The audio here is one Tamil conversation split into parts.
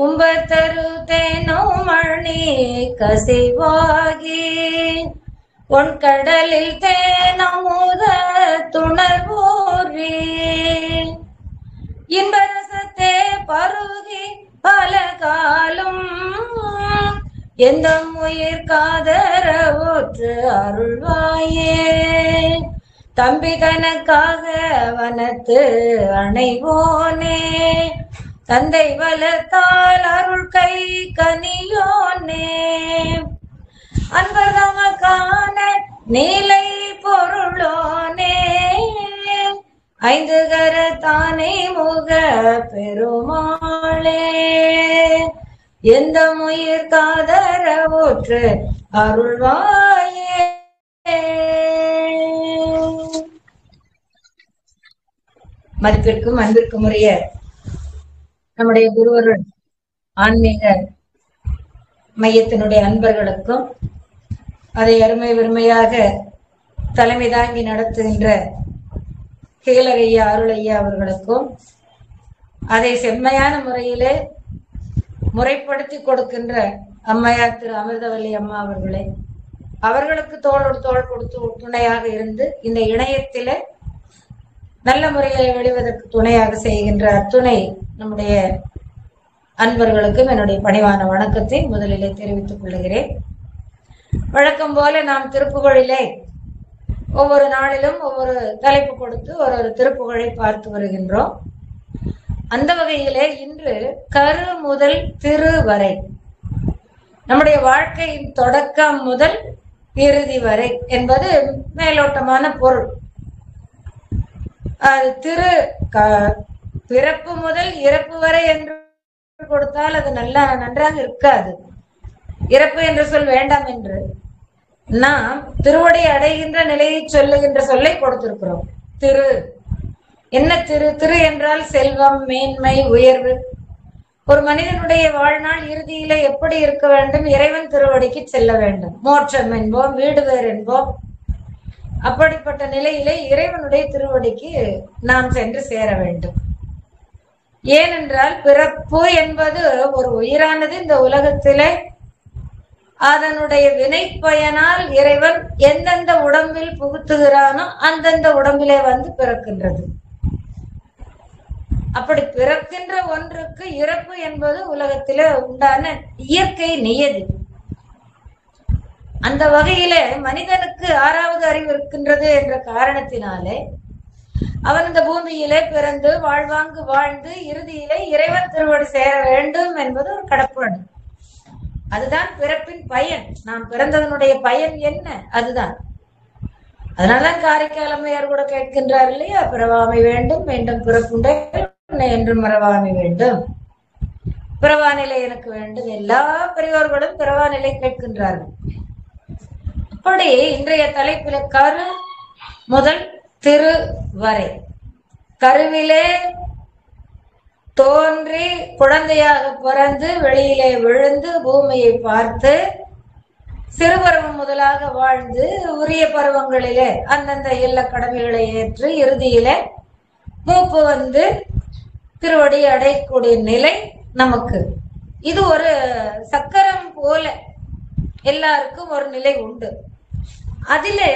உம்பத்தரு தேனோமணி கசிவாகி உன் கடலில் தேனமுத துணர்வூரி இன்பரசத்தே பருகி பல காலம் எந்த உயிர் காதரவுற்று அருள்வாயே. தம்பி கணக்காக வனத்து அணைவோனே, தந்தை வளத்தால் அருள் கை கனியோனே, அன்பர் தமக்கான நீலை பொருளோனே, ஐந்து கரத்தானை முக பெருமாளே, எந்த உயிர் காதரவுற்று அருள்வாயே. மதிப்பிற்கும் அன்பிற்கும் உரிய நம்முடைய குருவருள் ஆன்மீக மையத்தினுடைய அன்பர்களுக்கும், அதை அருமை பெருமையாக தலைமை தாங்கி நடத்துகின்ற கேலரையா அருளையா அவர்களுக்கும், அதை செம்மையான முறையிலே முறைப்படுத்தி கொடுக்கின்ற அம்மையார் திரு அமிர்தவல்லி அம்மா அவர்களை, அவர்களுக்கு தோளோடு தோள் கொடுத்து துணையாக இருந்து இந்த இணையத்திலே நல்ல முறையில் வெளிவதற்கு துணையாக செய்கின்ற அத்துணை நம்முடைய அன்பர்களுக்கும் என்னுடைய பணிவான வணக்கத்தை முதலிலே தெரிவித்துக் கொள்கிறேன். வழக்கம் போல நாம் திருப்புகழிலே ஒவ்வொரு நாளிலும் ஒவ்வொரு தலைப்பு கொடுத்து ஒரு திருப்புகழை பார்த்து வருகின்றோம். அந்த வகையிலே இன்று கரு முதல் திரு வரை, நம்முடைய வாழ்க்கையின் தொடக்கம் முதல் இறுதி வரை என்பது மேலோட்டமான பொருள். திரு பிறப்பு முதல் இறப்பு வரை என்று கொடுத்தால் அது நன்றாக இருக்காது. இறப்பு என்ற சொல் வேண்டாம் என்று நாம் திருவடி அடைகின்ற நிலையை சொல்லுகின்ற சொல்லை கொடுத்திருக்கிறோம். திரு என்ன? திரு என்றால் செல்வம், மேன்மை, உயர்வு. ஒரு மனிதனுடைய வாழ்நாள் இறுதியில எப்படி இருக்க வேண்டும்? இறைவன் திருவடிக்கு செல்ல வேண்டும். மோட்சம் என்போம், வீடு வேறு என்போம். அப்படிப்பட்ட நிலையிலே இறைவனுடைய திருவடிக்கு நாம் சென்று சேர வேண்டும். ஏனென்றால் பிறப்பு என்பது ஒரு உயிரானது இந்த உலகத்திலே அதனுடைய வினை பயனால் இறைவன் எந்தெந்த உடம்பில் புகுத்துகிறானோ அந்தந்த உடம்பிலே வந்து பிறக்கின்றது. அப்படி பிறக்கின்ற ஒன்றுக்கு இறப்பு என்பது உலகத்திலே உண்டான இயற்கை நியதி. அந்த வகையிலே மனிதனுக்கு ஆறாவது அறிவு இருக்கின்றது என்ற காரணத்தினாலே அவன் இந்த பூமியிலே பிறந்து வாழ்வாங்கு வாழ்ந்து இறுதியிலே இறைவன் திருவடி சேர வேண்டும் என்பது ஒரு கடப்பாடு. அதுதான் பிறப்பின் பயன். நாம் பிறந்ததனுடைய பயன் என்ன? அதுதான். அதனாலதான் காரைக்கால் அம்மையார் கூட கேட்கின்றார் இல்லையா, பிறவாமை வேண்டும், மீண்டும் பிறப்புண்டே என்றும் மறவாமை வேண்டும், பிறவா நிலை எனக்கு வேண்டும். எல்லா பெரியோர்களும் பிறவா நிலை கேட்கின்றார்கள். அப்படி இன்றைய தலைப்பில கரு முதல் திரு வரை, கருவிலே தோன்றி குழந்தையாக பிறந்து வெளியிலே விழுந்து பூமியை பார்த்து சிறுபருவம் முதலாக வாழ்ந்து உரிய பருவங்களிலே அந்தந்த எல்லா கடமைகளை ஏற்று இறுதியிலே மூப்பு வந்து திருவடி அடையக்கூடிய நிலை நமக்கு. இது ஒரு சக்கரம் போல எல்லாருக்கும் ஒரு நிலை உண்டு. அதிலே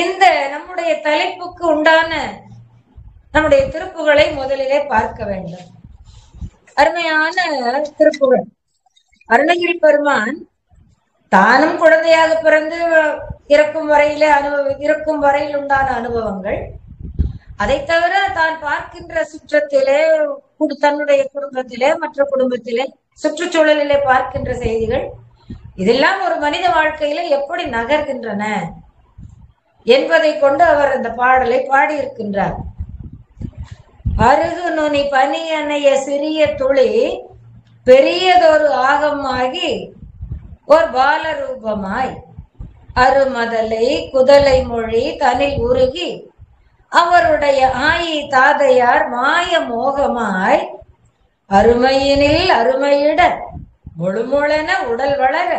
இந்த நம்முடைய தலைப்புக்கு உண்டான நம்முடைய திருப்புகளை முதலிலே பார்க்க வேண்டும். அருமையான திருப்புகள். அருணகிரி பெருமான் தானும் குழந்தையாக பிறந்து இறக்கும் வரையில் உண்டான அனுபவங்கள், அதை தவிர தான் பார்க்கின்ற சுற்றத்திலே, தன்னுடைய குடும்பத்திலே, மற்ற குடும்பத்திலே, சுற்றுச்சூழலிலே பார்க்கின்ற செய்திகள், இதெல்லாம் ஒரு மனித வாழ்க்கையில எப்படி நகர்கின்றன என்பதை கொண்டு அவர் அந்த பாடலை பாடியிருக்கின்றார். அருகு நுனி பனி அணைய சிறிய துளி பெரியதொரு ஆகமாகி ஒரு பாலரூபமாய் அருமதலை குதலை மொழி தனில் உருகி அவருடைய ஆயி தாதையார் மாய மோகமாய் அருமையினில் அருமையிட முழுமுழன உடல் வளர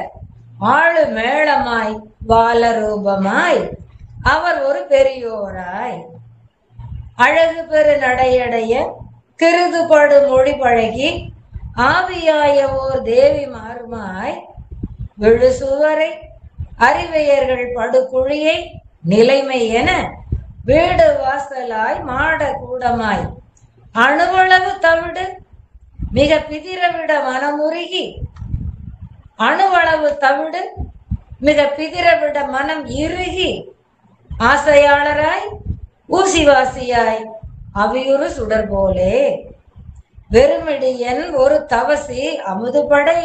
ஆளு மேளமாய் பாலரூபமாய் அவர் ஒரு பெரியோராய் அழகு பெரு நடையடைய கிருதுபடு மொழி பழகி ஆவியாய ஓர் தேவி மாறுமாய் விழுசுவரை அறிவையர்கள் படுகுழியை நிலைமை என வீடு வாசலாய் மாட கூடமாய் அணுவளவு தவிடு மிக பிதிரவிட மனமுருகி அணுவளவு தவிடு மிக பிதிரவிட மனம் இறுகி ஆசையாளராய் ஊசிவாசியாய் அவியுறு சுடர் போலே வெறுமிடியன் ஒரு தவசி அமுதுபடை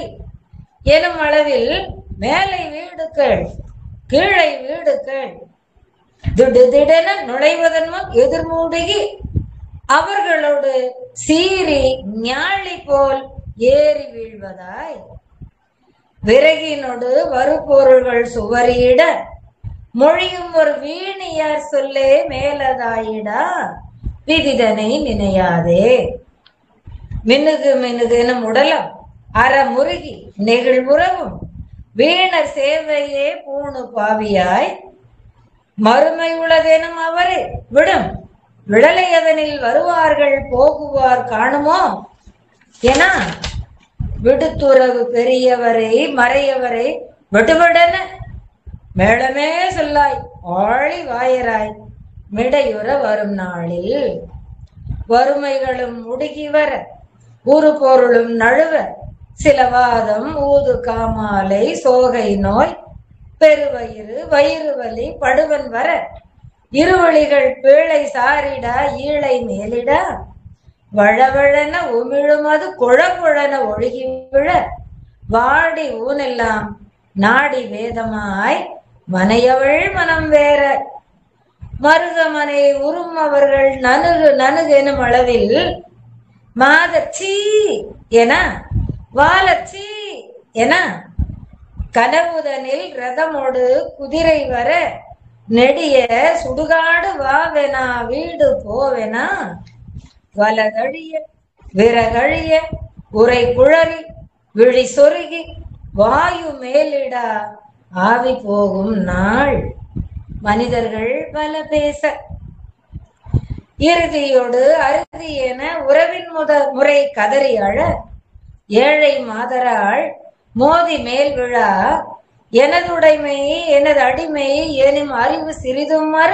எனும் அளவில் மேலை வீடுகள் கீழை வீடுகள் திடுதிடென நுழைவதன் முன் எதிர்மூடுகி அவர்களோடு சீறி ஞாழி போல் ஏறி வீழ்வதாய் விறகினோடு வருபொருள்கள் சுவரியிட மொழியும் ஒரு வீணியார் சொல்லே மேலதாயிடா விதிதனை நினையாதே. மினுகு மினுகுனும் உடலம் அறமுருகி நெகிழ்வுறவும் வீணர் சேவையே பூணு பாவியாய் மறுமை உளதெனும் அவரே விடும் விடலை அதனில் வருவார்கள் போகுவார் காணுமோ என விடுத்துறவு பெரியவரை மறையவரை விடுவிடன மேளமே சொல்லாய் ஆழி வாயராய் மிடையுற வரும் நாளில் வறுமைகளும் முடுகி வர ஒரு பொருளும் நழுவ சிலவாதம் ஊது காமாலை சோகை நோய் பெருவயிறு வயிறு வலி படுவன் வர இருவழிகள் பீழை சாரிடா ஈழை மேலிடா வழவழன உமிழுமது குழகுழன ஒழுகி விழ வாடி ஊனெல்லாம் நாடி வேதமாய் மனையவள் மனம் வேற மருகமனை உறும் அவர்கள் நனுகு நனுகு எனும் அளவில் மாதச்சி என வாலச்சி என கனவுதனில் ரதமோடு குதிரை வர நெடிய சுடுகாடு வாவெனா வீடு போவெனா வலதழிய விறகழிய உரை குழறி விழி சொருகி வாயு மேலிடா ஆவி போகும் நாள் மனிதர்கள் பல பேச இறுதியோடு அறுதி என உறவின் முறை கதறி அழ ஏழை மாதராள் மோதி மேல் விழா எனதுடைமை எனது அடிமை எனும் அறிவு சிறிதும் மர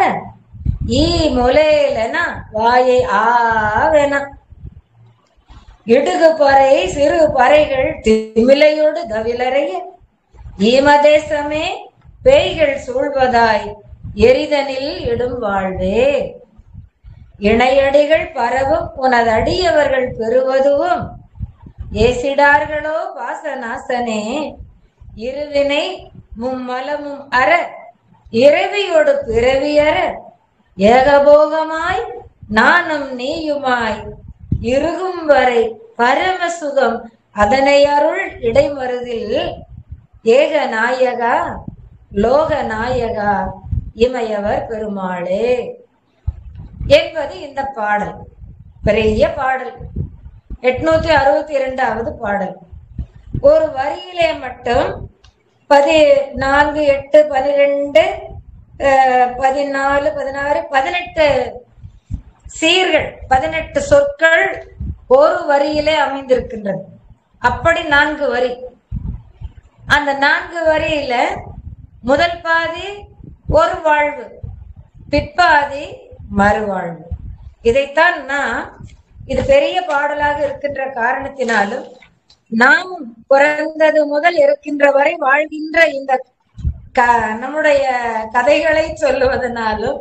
ஈ முலேலென வாயை ஆவென இடுகு பறை சிறு பறைகள் திமிலையோடு தவிலறைய ஈமதேசமே பேய்கள் சூழ்வதாய் எரிதனில் இடும் வாழ்வே இணையடிகள் பரவும் உனது அடியவர்கள் பெறுவதுவும் ஏசிடார்களோ பாசநாசனே இருவினை மும்மலமும் அற இரவியோடு பிறவியற ஏகபோகமாய் நானும் நீயுமாய் இருகும் வரை பரமசுகம் அதனை அருள் இடைமருதில் ஏக நாயகா லோக நாயகா இமையவர் பெருமாளே என்பது இந்த பாடல். பெரிய பாடல், 862வது பாடல். ஒரு வரியிலே மட்டும் 14, 8, 12, 14, 16, 18 சீர்கள், 18 சொற்கள் ஒரு வரியிலே அமைந்திருக்கின்றது. அப்படி 4 வரி. அந்த 4 வரியில முதல் பாதி ஒரு வாழ்வு, பிற்பாதி மறுவாழ்வு. இதைத்தான் நான், இது பெரிய பாடலாக இருக்கின்ற காரணத்தினாலும் நாமும் பிறந்தது முதல் இருக்கின்ற வரை வாழ்கின்ற இந்த நம்முடைய கதைகளை சொல்லுவதனாலும்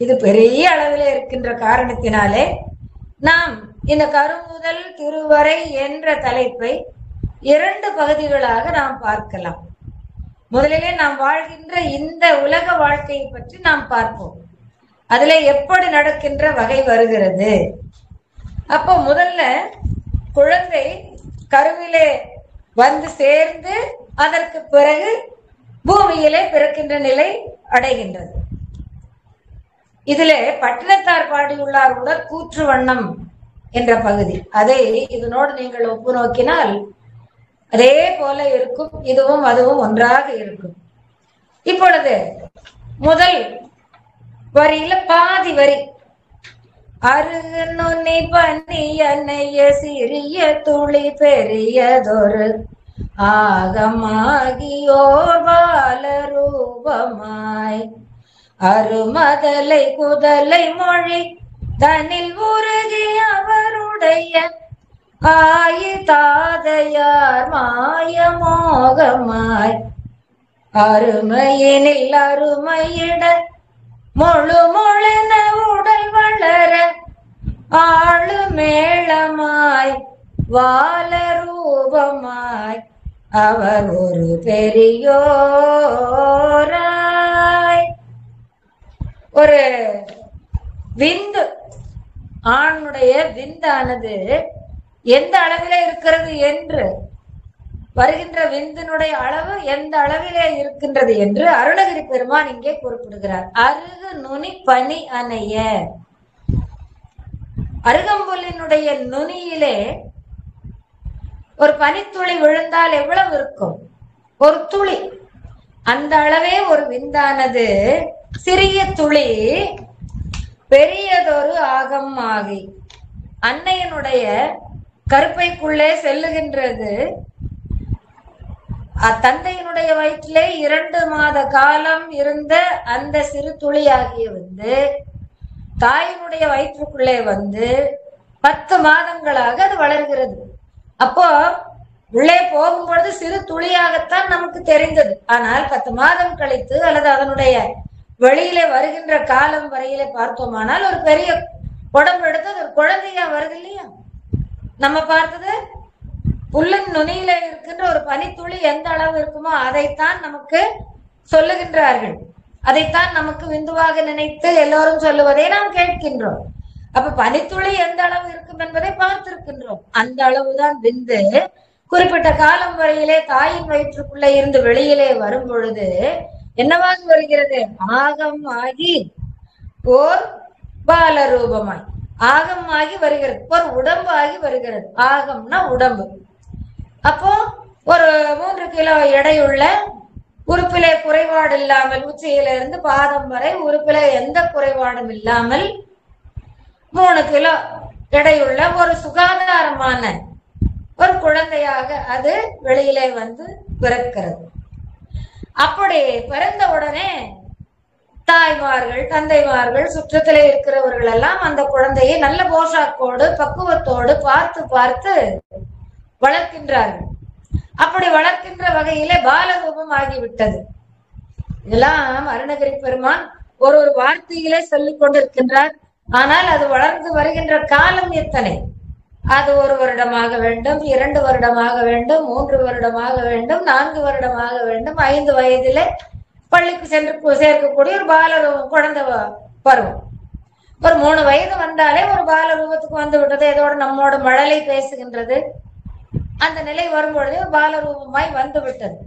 இது பெரிய அளவில் இருக்கின்ற காரணத்தினாலே நாம் இந்த கருமுதல் திருவரை என்ற தலைப்பை 2 பகுதிகளாக நாம் பார்க்கலாம். முதலிலே நாம் வாழ்கின்ற இந்த உலக வாழ்க்கையை பற்றி நாம் பார்ப்போம். அதுல எப்படி நடக்கின்ற வகை வருகிறது. அப்போ முதல்ல குழந்தை கருவிலே வந்து சேர்ந்து அதற்கு பிறகு பூமியிலே பிறக்கின்ற நிலை அடைகின்றது. இதிலே பட்டினத்தார் பாடியுள்ளார் உடற்கூற்று வண்ணம் என்ற பகுதி. அதை இதனோடு நீங்கள் ஒப்பு நோக்கினால் அதே போல இருக்கும். இதுவும் அதுவும் ஒன்றாக இருக்கும். இப்பொழுது முதல் வரியில பாதி வரி அருகு நுனி பனியனைய சிறிய துளி பெரியதொரு ஆகமாகியோர் பால ரூபமாய் அருமதலை குதலை மொழி தனில் உருகி அவருடைய ஆயுதாதையார் மாய மோகமாய் அருமையினில் அருமையிட முழு முழுன உடல் வளர ஆளு மேளமாய் வால ரூபமாய் அவர் ஒரு பெரியோராய். ஒரு விந்து, ஆணுடைய விந்தானது எந்த அளவிலே இருக்கிறது என்று, வருகின்ற விந்தினுடைய அளவு எந்த அளவிலே இருக்கின்றது என்று அருணகிரி பெருமான் இங்கே குறிப்பிடுகிறார். அருகு நுனி பனி அணைய, அருகம்புல்லினுடைய நுனியிலே ஒரு பனித்துளி விழுந்தால் எவ்வளவு இருக்கும்? ஒரு துளி. அந்த அளவே ஒரு விந்தானது சிறிய துளி பெரியதொரு ஆகம் ஆகி அன்னையனுடைய கருப்பைக்குள்ளே செல்லுகின்றது. தந்தையினுடைய வயிற்றிலே 2 மாத காலம் இருந்த அந்த சிறு துளியாகிய வந்து தாயினுடைய வயிற்றுக்குள்ளே வந்து 10 மாதங்களாக அது வளர்கிறது. அப்போ உள்ளே போகும் பொழுது சிறு துளியாகத்தான் நமக்கு தெரிந்தது. ஆனால் 10 மாதம் கழித்து அல்லது அதனுடைய வெளியிலே வருகின்ற காலம் வரையிலே பார்த்தோமானால் ஒரு பெரிய உடம்பு எடுத்து அது ஒரு குழந்தையா வருது இல்லையா? நம்ம பார்த்தது புல்லின் நுனியில இருக்கின்ற ஒரு பனித்துளி எந்த அளவு இருக்குமோ அதைத்தான் நமக்கு சொல்லுகின்றார்கள். அதைத்தான் நமக்கு விந்துவாக நினைத்து எல்லோரும் சொல்லுவதை நாம் கேட்கின்றோம். அப்ப பனித்துளி எந்த அளவு இருக்கும் என்பதை பார்த்திருக்கின்றோம். அந்த அளவுதான் விந்து. குறிப்பிட்ட காலம் வரையிலே தாயின் வயிற்றுக்குள்ளே இருந்து வெளியிலே வரும் பொழுது என்னவாக வருகிறது? ஆகம் ஆகி ஓர் பால ரூபமாய் ஆகம் ஆகி வருகிறது. ஒரு உடம்பு ஆகி வருகிறது. ஆகம்னா உடம்பு. அப்போ ஒரு 3 கிலோ எடையுள்ள, உறுப்பிலே குறைபாடு இல்லாமல், உச்சியிலிருந்து பாதம் வரை உறுப்பிலே எந்த குறைபாடும் இல்லாமல் 3 கிலோ எடையுள்ள ஒரு சுகாதாரமான ஒரு குழந்தையாக அது வெளியிலே வந்து பிறக்கிறது. அப்படி பிறந்த உடனே தாய்மார்கள், தந்தைமார்கள், சுற்றத்திலே இருக்கிறவர்கள் எல்லாம் அந்த குழந்தையை நல்ல போஷாக்கோடு பக்குவத்தோடு பார்த்து பார்த்து வளர்க்கின்றார்கள். அப்படி வளர்க்கின்ற வகையிலே பாலரூபம் ஆகிவிட்டது. இதெல்லாம் அருணகிரி பெருமான் ஒரு வார்த்தையிலே சொல்லிக் கொண்டிருக்கின்றார். ஆனால் அது வளர்ந்து வருகின்ற காலம் எத்தனை? அது 1 வருடமாக வேண்டும், 2 வருடமாக வேண்டும், 3 வருடமாக வேண்டும், 4 வருடமாக வேண்டும், 5 வயதிலே பள்ளிக்கு சென்று சேர்க்கக்கூடிய ஒரு பாலரூபம் குழந்தை பருவம். ஒரு 3 வயது வந்தாலே ஒரு பாலரூபத்துக்கு வந்து விட்டது. இதோடு நம்மோடு மழலை பேசுகின்றது. அந்த நிலை வரும்பொழுது பாலரூபமாய் வந்து விட்டது.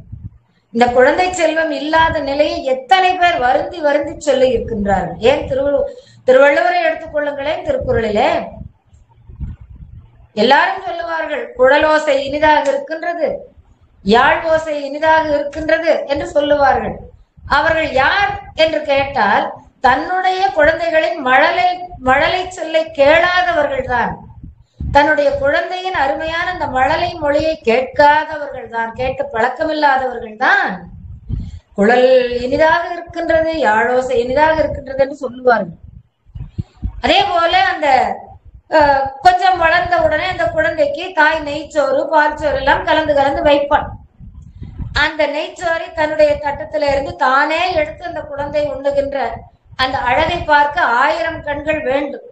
இந்த குழந்தை செல்வம் இல்லாத நிலையை எத்தனை பேர் வருந்தி வருந்தி சொல்லி இருக்கின்றார்கள். ஏன் திருவள்ளுவரை எடுத்துக்கொள்ளுங்களேன். திருக்குறளிலே எல்லாரும் சொல்லுவார்கள், குழலோசை இனிதாக இருக்கின்றது, யாழ் ஓசை இனிதாக இருக்கின்றது என்று சொல்லுவார்கள். அவர்கள் யார் என்று கேட்டால் தன்னுடைய குழந்தைகளின் மழலை சொல்லை கேளாதவர்கள் தான். தன்னுடைய குழந்தையின் அருமையான அந்த மழலை மொழியை கேட்காதவர்கள் தான், கேட்டு பழக்கமில்லாதவர்கள் தான் குழல் இனிதாக இருக்கின்றது, யாழோசை இனிதாக இருக்கின்றது என்று சொல்லுவார்கள். அதே போல அந்த கொஞ்சம் வளர்ந்த உடனே அந்த குழந்தைக்கு தாய் நெய்ச்சோறு, பால் சோறு எல்லாம் கலந்து கலந்து வைப்பான். அந்த நெய்ச்சோரை தன்னுடைய தட்டத்தில இருந்து தானே எடுத்து அந்த குழந்தை உண்ணுகின்ற அந்த அழகை பார்க்க 1000 கண்கள் வேண்டும்.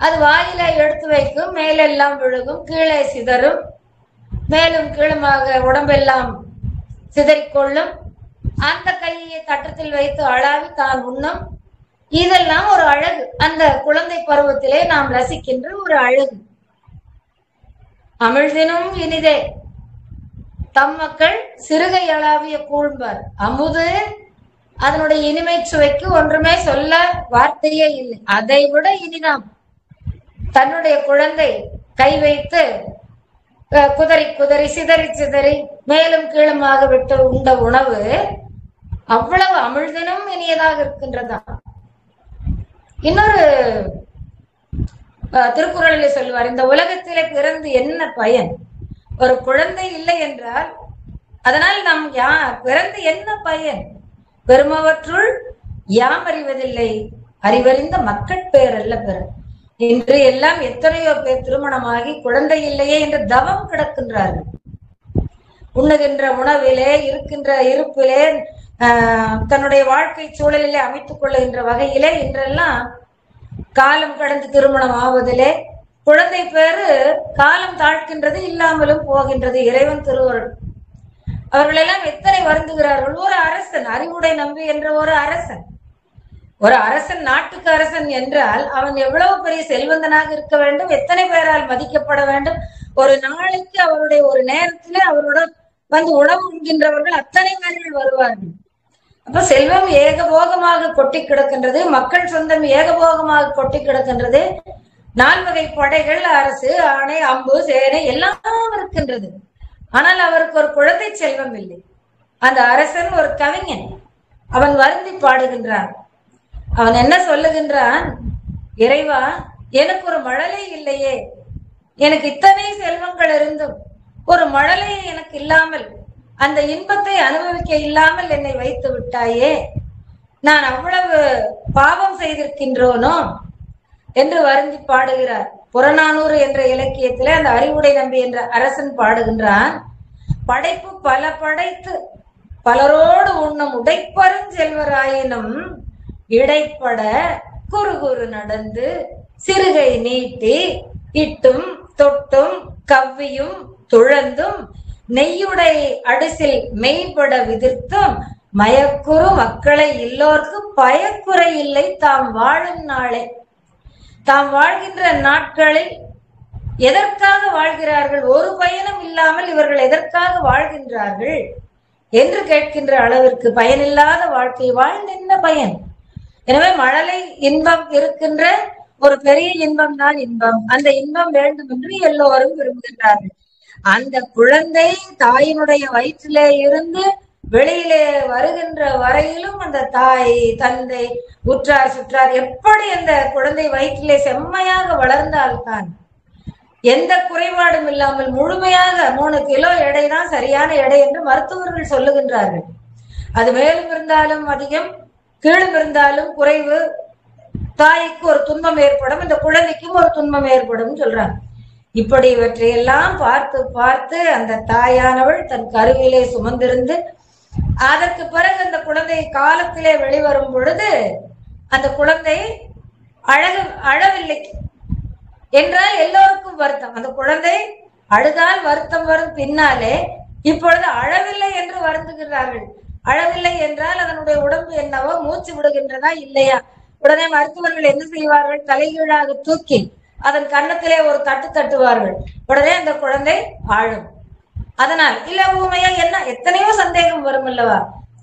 அது வாயில எடுத்து வைக்கும், மேலெல்லாம் விழுகும், கீழே சிதறும், மேலும் கீழுமாக உடம்பெல்லாம் சிதறிக்கொள்ளும். அந்த கையை தட்டத்தில் வைத்து அளாவி தான் உண்ணும். இதெல்லாம் ஒரு அழகு. அந்த குழந்தை பருவத்திலே நாம் ரசிக்கின்ற ஒரு அழகு. அமிழ்தினும் இனிதே தம் மக்கள் சிறுகை அளாவிய கூழ்பார். அமுது அதனுடைய இனிமை சுவைக்கு ஒன்றுமே சொல்ல வார்த்தையே இல்லை. அதை விட இனிதாம் தன்னுடைய குழந்தை கை வைத்து குதறி குதறி சிதறி சிதறி மேலும் கீழுமாக விட்டு உண்ட உணவு அவ்வளவு அமிழ்தினும் இனியதாக இருக்கின்றதா. இன்னொரு திருக்குறளிலே சொல்லுவார், இந்த உலகத்திலே பிறந்து என்ன பயன்? ஒரு குழந்தை இல்லை என்றால் அதனால் நாம் பிறந்து என்ன பயன்? பெருமவற்றுள் யாம் அறிவதில்லை, அறிவறிந்த மக்கள் பேர் அல்ல பெற. இன்று எல்லாம் எத்தனையோ பேர் திருமணமாகி குழந்தை இல்லையே என்று தவம் கிடக்கின்றார்கள். உண்ணுகின்ற உணவிலே, இருக்கின்ற இருப்பிலே, தன்னுடைய வாழ்க்கை சூழலிலே அமைத்துக் கொள்ளுகின்ற வகையிலே இன்றெல்லாம் காலம் கடந்து திருமணம் ஆவதிலே குழந்தை பேரு காலம் தாழ்கின்றது, இல்லாமலும் போகின்றது. இறைவன் திருவருள். அவர்களெல்லாம் எத்தனை வருந்துகிறார்கள். ஒரு அரசன், அறிவுடை நம்பி என்ற ஒரு அரசன் நாட்டுக்கு அரசன் என்றால் அவன் எவ்வளவு பெரிய செல்வந்தனாக இருக்க வேண்டும், எத்தனை பேரால் மதிக்கப்பட வேண்டும். ஒரு நாளைக்கு அவருடைய ஒரு நேரத்திலே அவரோட வந்து உணவு உண்கின்றவர்கள் அத்தனை பேர்கள் வருவார்கள். அப்ப செல்வம் ஏகபோகமாக கொட்டி கிடக்கின்றது, மக்கள் சொந்தம் ஏகபோகமாக கொட்டி கிடக்கின்றது. 4 வகை படைகள், அரசு, ஆணை, அம்பு, சேனை எல்லாம் இருக்கின்றது. ஆனால் அவருக்கு ஒரு குழந்தை செல்வம் இல்லை. அந்த அரசன் ஒரு கவிஞன். அவன் வருந்தி பாடுகின்றான். அவன் என்ன சொல்லுகின்றான்? இறைவா, எனக்கு ஒரு மழலை இல்லையே, எனக்கு இத்தனை செல்வங்கள் இருந்தும் ஒரு மழலை எனக்கு இல்லாமல், அந்த இன்பத்தை அனுபவிக்க இல்லாமல் என்னை வைத்து விட்டாயே, நான் அவ்வளவு பாவம் செய்திருக்கின்றோனோ என்று வருந்தி பாடுகிறார். புறநானூறு என்ற இலக்கியத்திலே அந்த அறிவுடை நம்பி என்ற அரசன் பாடுகின்றான். படைப்பு பல படைத்து பலரோடு உண்ணும் உடைப்பரும் செல்வராயினும் இடைப்பட குறு குறு நடந்து சிறுகை நீட்டி இட்டும் தொட்டும் கவ்வியும் துழந்தும் நெய்யுடை அடிசில் மெய்பட விதிர்த்தும் மயக்குறு மக்களை இல்லோர்க்கு பயக்குறை இல்லை தாம் வாழும் நாளே. தாம் வாழ்கின்ற நாட்களில் எதற்காக வாழ்கிறார்கள்? ஒரு பயனும் இல்லாமல் இவர்கள் எதற்காக வாழ்கின்றார்கள் என்று கேட்கின்ற அளவிற்கு பயனில்லாத வாழ்க்கை வாழ்ந்து என்ன பயன்? எனவே மழலை இன்பம் இருக்கின்ற ஒரு பெரிய இன்பம் தான் இன்பம். அந்த இன்பம் வேண்டும் என்று எல்லோரும் விரும்புகின்றார்கள். அந்த குழந்தை தாயினுடைய வயிற்றிலே இருந்து வெளியிலே வருகின்ற வரையிலும் அந்த தாய், தந்தை, உற்றார், சுற்றார் எப்படி அந்த குழந்தை வயிற்றிலே செம்மையாக வளர்ந்தால்தான், எந்த குறைபாடும் இல்லாமல் முழுமையாக 3 கிலோ எடைதான் சரியான எடை என்று மருத்துவர்கள் சொல்லுகின்றார்கள். அது மேலும் இருந்தாலும் அதிகம், கீழும் இருந்தாலும் குறைவு, தாய்க்கு ஒரு துன்பம் ஏற்படும், இந்த குழந்தைக்கும் ஒரு துன்பம் ஏற்படும் சொல்றாங்க. இப்படி இவற்றையெல்லாம் பார்த்து பார்த்து அந்த தாயானவள் தன் கருவிலே சுமந்திருந்து அதற்கு பிறகு அந்த குழந்தை காலத்திலே வெளிவரும் பொழுது அந்த குழந்தை அழவில்லை என்றால் எல்லோருக்கும் வருத்தம். அந்த குழந்தை அழுதால் வருத்தம் வரும், பின்னாலே இப்பொழுது அழவில்லை என்று வருந்துகிறார்கள். அழவில்லை என்றால் அதனுடைய உடம்பு என்னவோ, மூச்சு விடுகின்றதா இல்லையா? உடனே மருத்துவர்கள் என்ன செய்வார்கள்? தலைகீழாக தூக்கி அதன் கன்னத்திலே ஒரு தட்டு தட்டுவார்கள். உடனே அந்த குழந்தை ஆழும். அதனால் இல்ல ஊமையா என்ன, எத்தனையோ சந்தேகம் வரும் அல்லவா?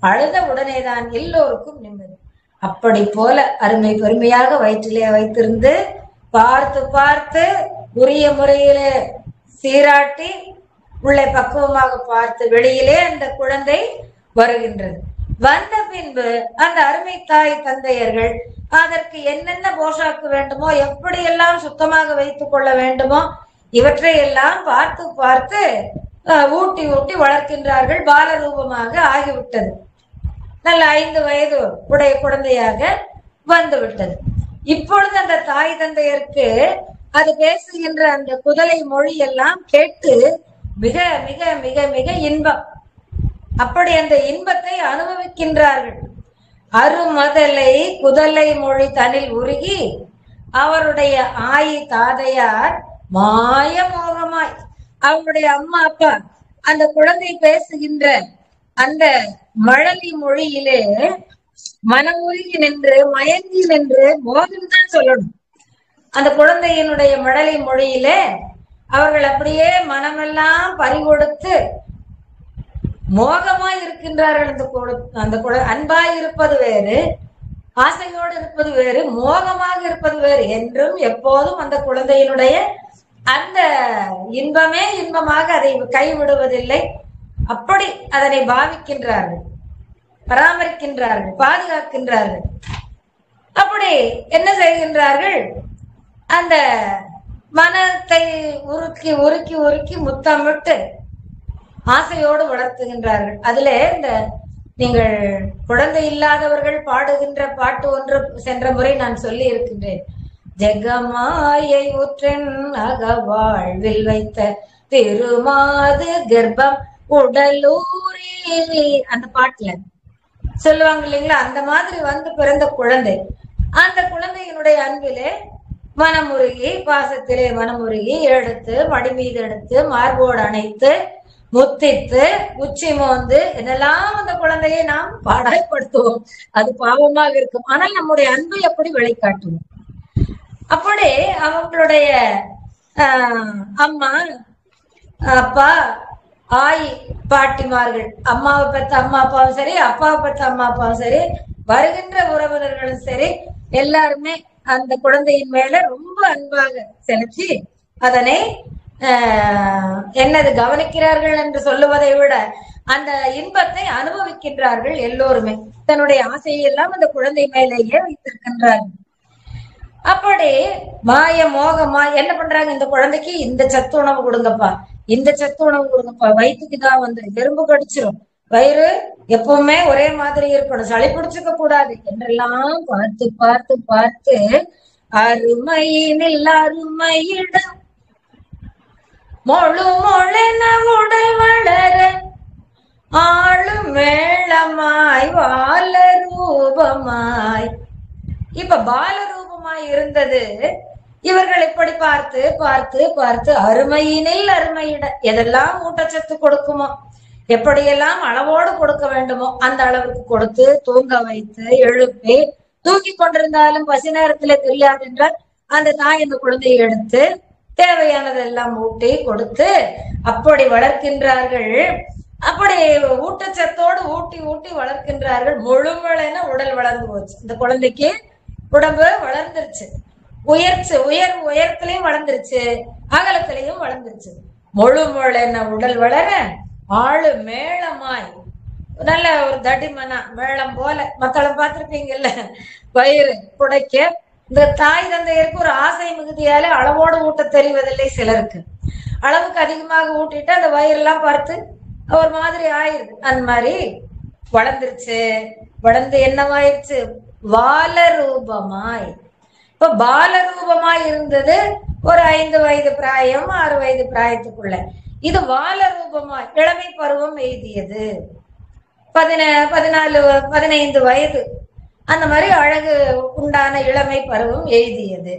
அழுத உடனேதான் எல்லோருக்கும் நிம்மதி. அப்படி போல அருமை பெருமையாக வயிற்றிலே வைத்திருந்து பார்த்து பார்த்து உரிய முறையிலே சீராட்டி உள்ளே பக்குவமாக பார்த்து வெளியிலே அந்த குழந்தை வருகின்றது. வந்த பின்பு அந்த அருமை தாய் தந்தையர்கள் அதற்கு என்னென்ன போஷாக்கு வேண்டுமோ, எப்படியெல்லாம் சுத்தமாக வைத்துக் கொள்ள வேண்டுமோ, இவற்றை எல்லாம் பார்த்து பார்த்து ஊட்டி ஊட்டி வளர்க்கின்றார்கள். பாலரூபமாக ஆகிவிட்டது. நல்ல 5 வயது உடைய குழந்தையாக வந்து விட்டது. இப்பொழுது அந்த தாய் தந்தையருக்கு அது பேசுகின்ற அந்த குதலை மொழி எல்லாம் கேட்டு மிக மிக மிக மிக இன்பம். அப்படி அந்த இன்பத்தை அனுபவிக்கின்றார்கள். அருமதலை குதலை மொழி தனில் உருகி அவருடைய ஆயி தாதையார் மாய மோகமாய், அவருடைய அம்மா அப்பா அந்த குழந்தை பேசுகின்ற அந்த மழலை மொழியிலே மனம் உருகி நின்று மயங்கி நின்று மோகம் தான் சொல்லணும். அந்த குழந்தையினுடைய மழலை மொழியிலே அவர்கள் அப்படியே மனமெல்லாம் பறிகொடுத்து மோகமாய் இருக்கின்றார்கள். அந்த அன்பாய் இருப்பது வேறு, ஆசையோடு இருப்பது வேறு, மோகமாக இருப்பது வேறு. என்றும் எப்போதும் அந்த குழந்தையினுடைய அந்த இன்பமே இன்பமாக அதை கைவிடுவதில்லை. அப்படி அதனை பாவிக்கின்றார்கள், பராமரிக்கின்றார்கள், பாதுகாக்கின்றார்கள். அப்படி என்ன செய்கின்றார்கள்? அந்த மனத்தை உருக்கி உருக்கி உருக்கி முத்தமிட்டு ஆசையோடு வளர்த்துகின்றார்கள். அதுல இந்த நீங்கள் குழந்தை இல்லாதவர்கள் பாடுகின்ற பாட்டு ஒன்று சென்ற முறை நான் சொல்லி இருக்கின்றேன். ஜெகமாயை ஊற்றென் அகவாழ்வில் வைத்த திருமாது கர்ப்பம் உடலூரே, அந்த பாட்டுல சொல்லுவாங்க இல்லைங்களா? அந்த மாதிரி வந்து பிறந்த குழந்தை, அந்த குழந்தையினுடைய அன்பிலே மனமுருகி, பாசத்திலே மனமுருகி எடுத்து மடி மீது எடுத்து மார்போடு அணைத்து முத்தித்து உச்சி மோந்து என்னெல்லாம் அந்த குழந்தையை நாம் பாடாய்படுத்துவோம். அது பாவமாக இருக்கும். ஆனால் நம்முடைய அன்பை எப்படி வெளிக்காட்டுவோம்? அப்படி அவங்களுடைய அம்மா, அப்பா, ஆய், பாட்டிமார்கள், அம்மாவை பெற்ற அம்மா அப்பாவும் சரி, அப்பாவை பெற்ற அம்மா அப்பாவும் சரி, வருகின்ற உறவினர்களும் சரி, எல்லாருமே அந்த குழந்தையின் மேல ரொம்ப அன்பாக செலுத்தி அதனை என்னது கவனிக்கிறார்கள் என்று சொல்லுவதை விட அந்த இன்பத்தை அனுபவிக்கின்றார்கள். எல்லோருமே தன்னுடைய ஆசையை எல்லாம் அந்த குழந்தை மேலேயே வைத்திருக்கின்றார்கள். அப்படி மாய மோகமா என்ன பண்றாங்க? இந்த குழந்தைக்கு இந்த சத்து உணவு கொடுங்கப்பா, இந்த சத்து உணவு கொடுங்கப்பா, வயிற்றுக்கு தான் வந்து எறும்பு கடிச்சிரும், வயிறு எப்பவுமே ஒரே மாதிரி இருக்கணும், சளி பிடிச்சுக்க கூடாது என்றெல்லாம் பார்த்து பார்த்து பார்த்து அருமையினில் அருமையிடம் மொழு மொழென உடல் வளர ஆளு மேளமாய் வால ரூபமாய். இப்ப பால ரூபமாய் இருந்தது. இவர்கள் இப்படி பார்த்து பார்த்து பார்த்து அருமையினில் அருமையிட, எதெல்லாம் ஊட்டச்சத்து கொடுக்குமோ, எப்படியெல்லாம் அளவோடு கொடுக்க வேண்டுமோ அந்த அளவுக்கு கொடுத்து தூங்க வைத்து எழுப்பி, தூக்கி கொண்டிருந்தாலும் பசி நேரத்துல தெரியாது என்றால் அந்த தாய் அந்த குழந்தையை எடுத்து தேவையானதெல்லாம் ஊட்டி கொடுத்து அப்படி வளர்க்கின்றார்கள். அப்படி ஊட்டச்சத்தோடு ஊட்டி ஊட்டி வளர்க்கின்றார்கள். முழுமளென உடல் வளர்ந்து போச்சு. இந்த குழந்தைக்கு உடம்பு வளர்ந்துருச்சு, உயரத்திலையும் வளர்ந்துருச்சு, அகலத்திலையும் வளர்ந்துருச்சு. முழுமளென உடல் வளர ஆளு மேளமாய், நல்ல ஒரு தடிமனா மேளம் போல, மத்தளம் பார்த்திருப்பீங்கல்ல, வயிறு புடைக்க. இந்த தாய் தந்தையருக்கு ஒரு ஆசை மிகுதியால அளவோடு ஊட்ட தெரிவதில்லை சிலருக்கு. அளவுக்கு அதிகமாக ஊட்டிட்டு அந்த வயிறெல்லாம் பார்த்து ஒரு மாதிரி ஆயிருது. அந்த மாதிரி வளர்ந்துருச்சு. வளர்ந்து என்னவாயிருச்சு? பால ரூபமாய். இப்ப பால ரூபமாய் இருந்தது ஒரு 5 வயது பிராயம், 6 வயது பிராயத்துக்குள்ள. இது பால ரூபமாய் இளமை பருவம் எய்தியது. 14, 15 வயது அந்த மாதிரி அழகு உண்டான இளமை பருவம் எய்தியது.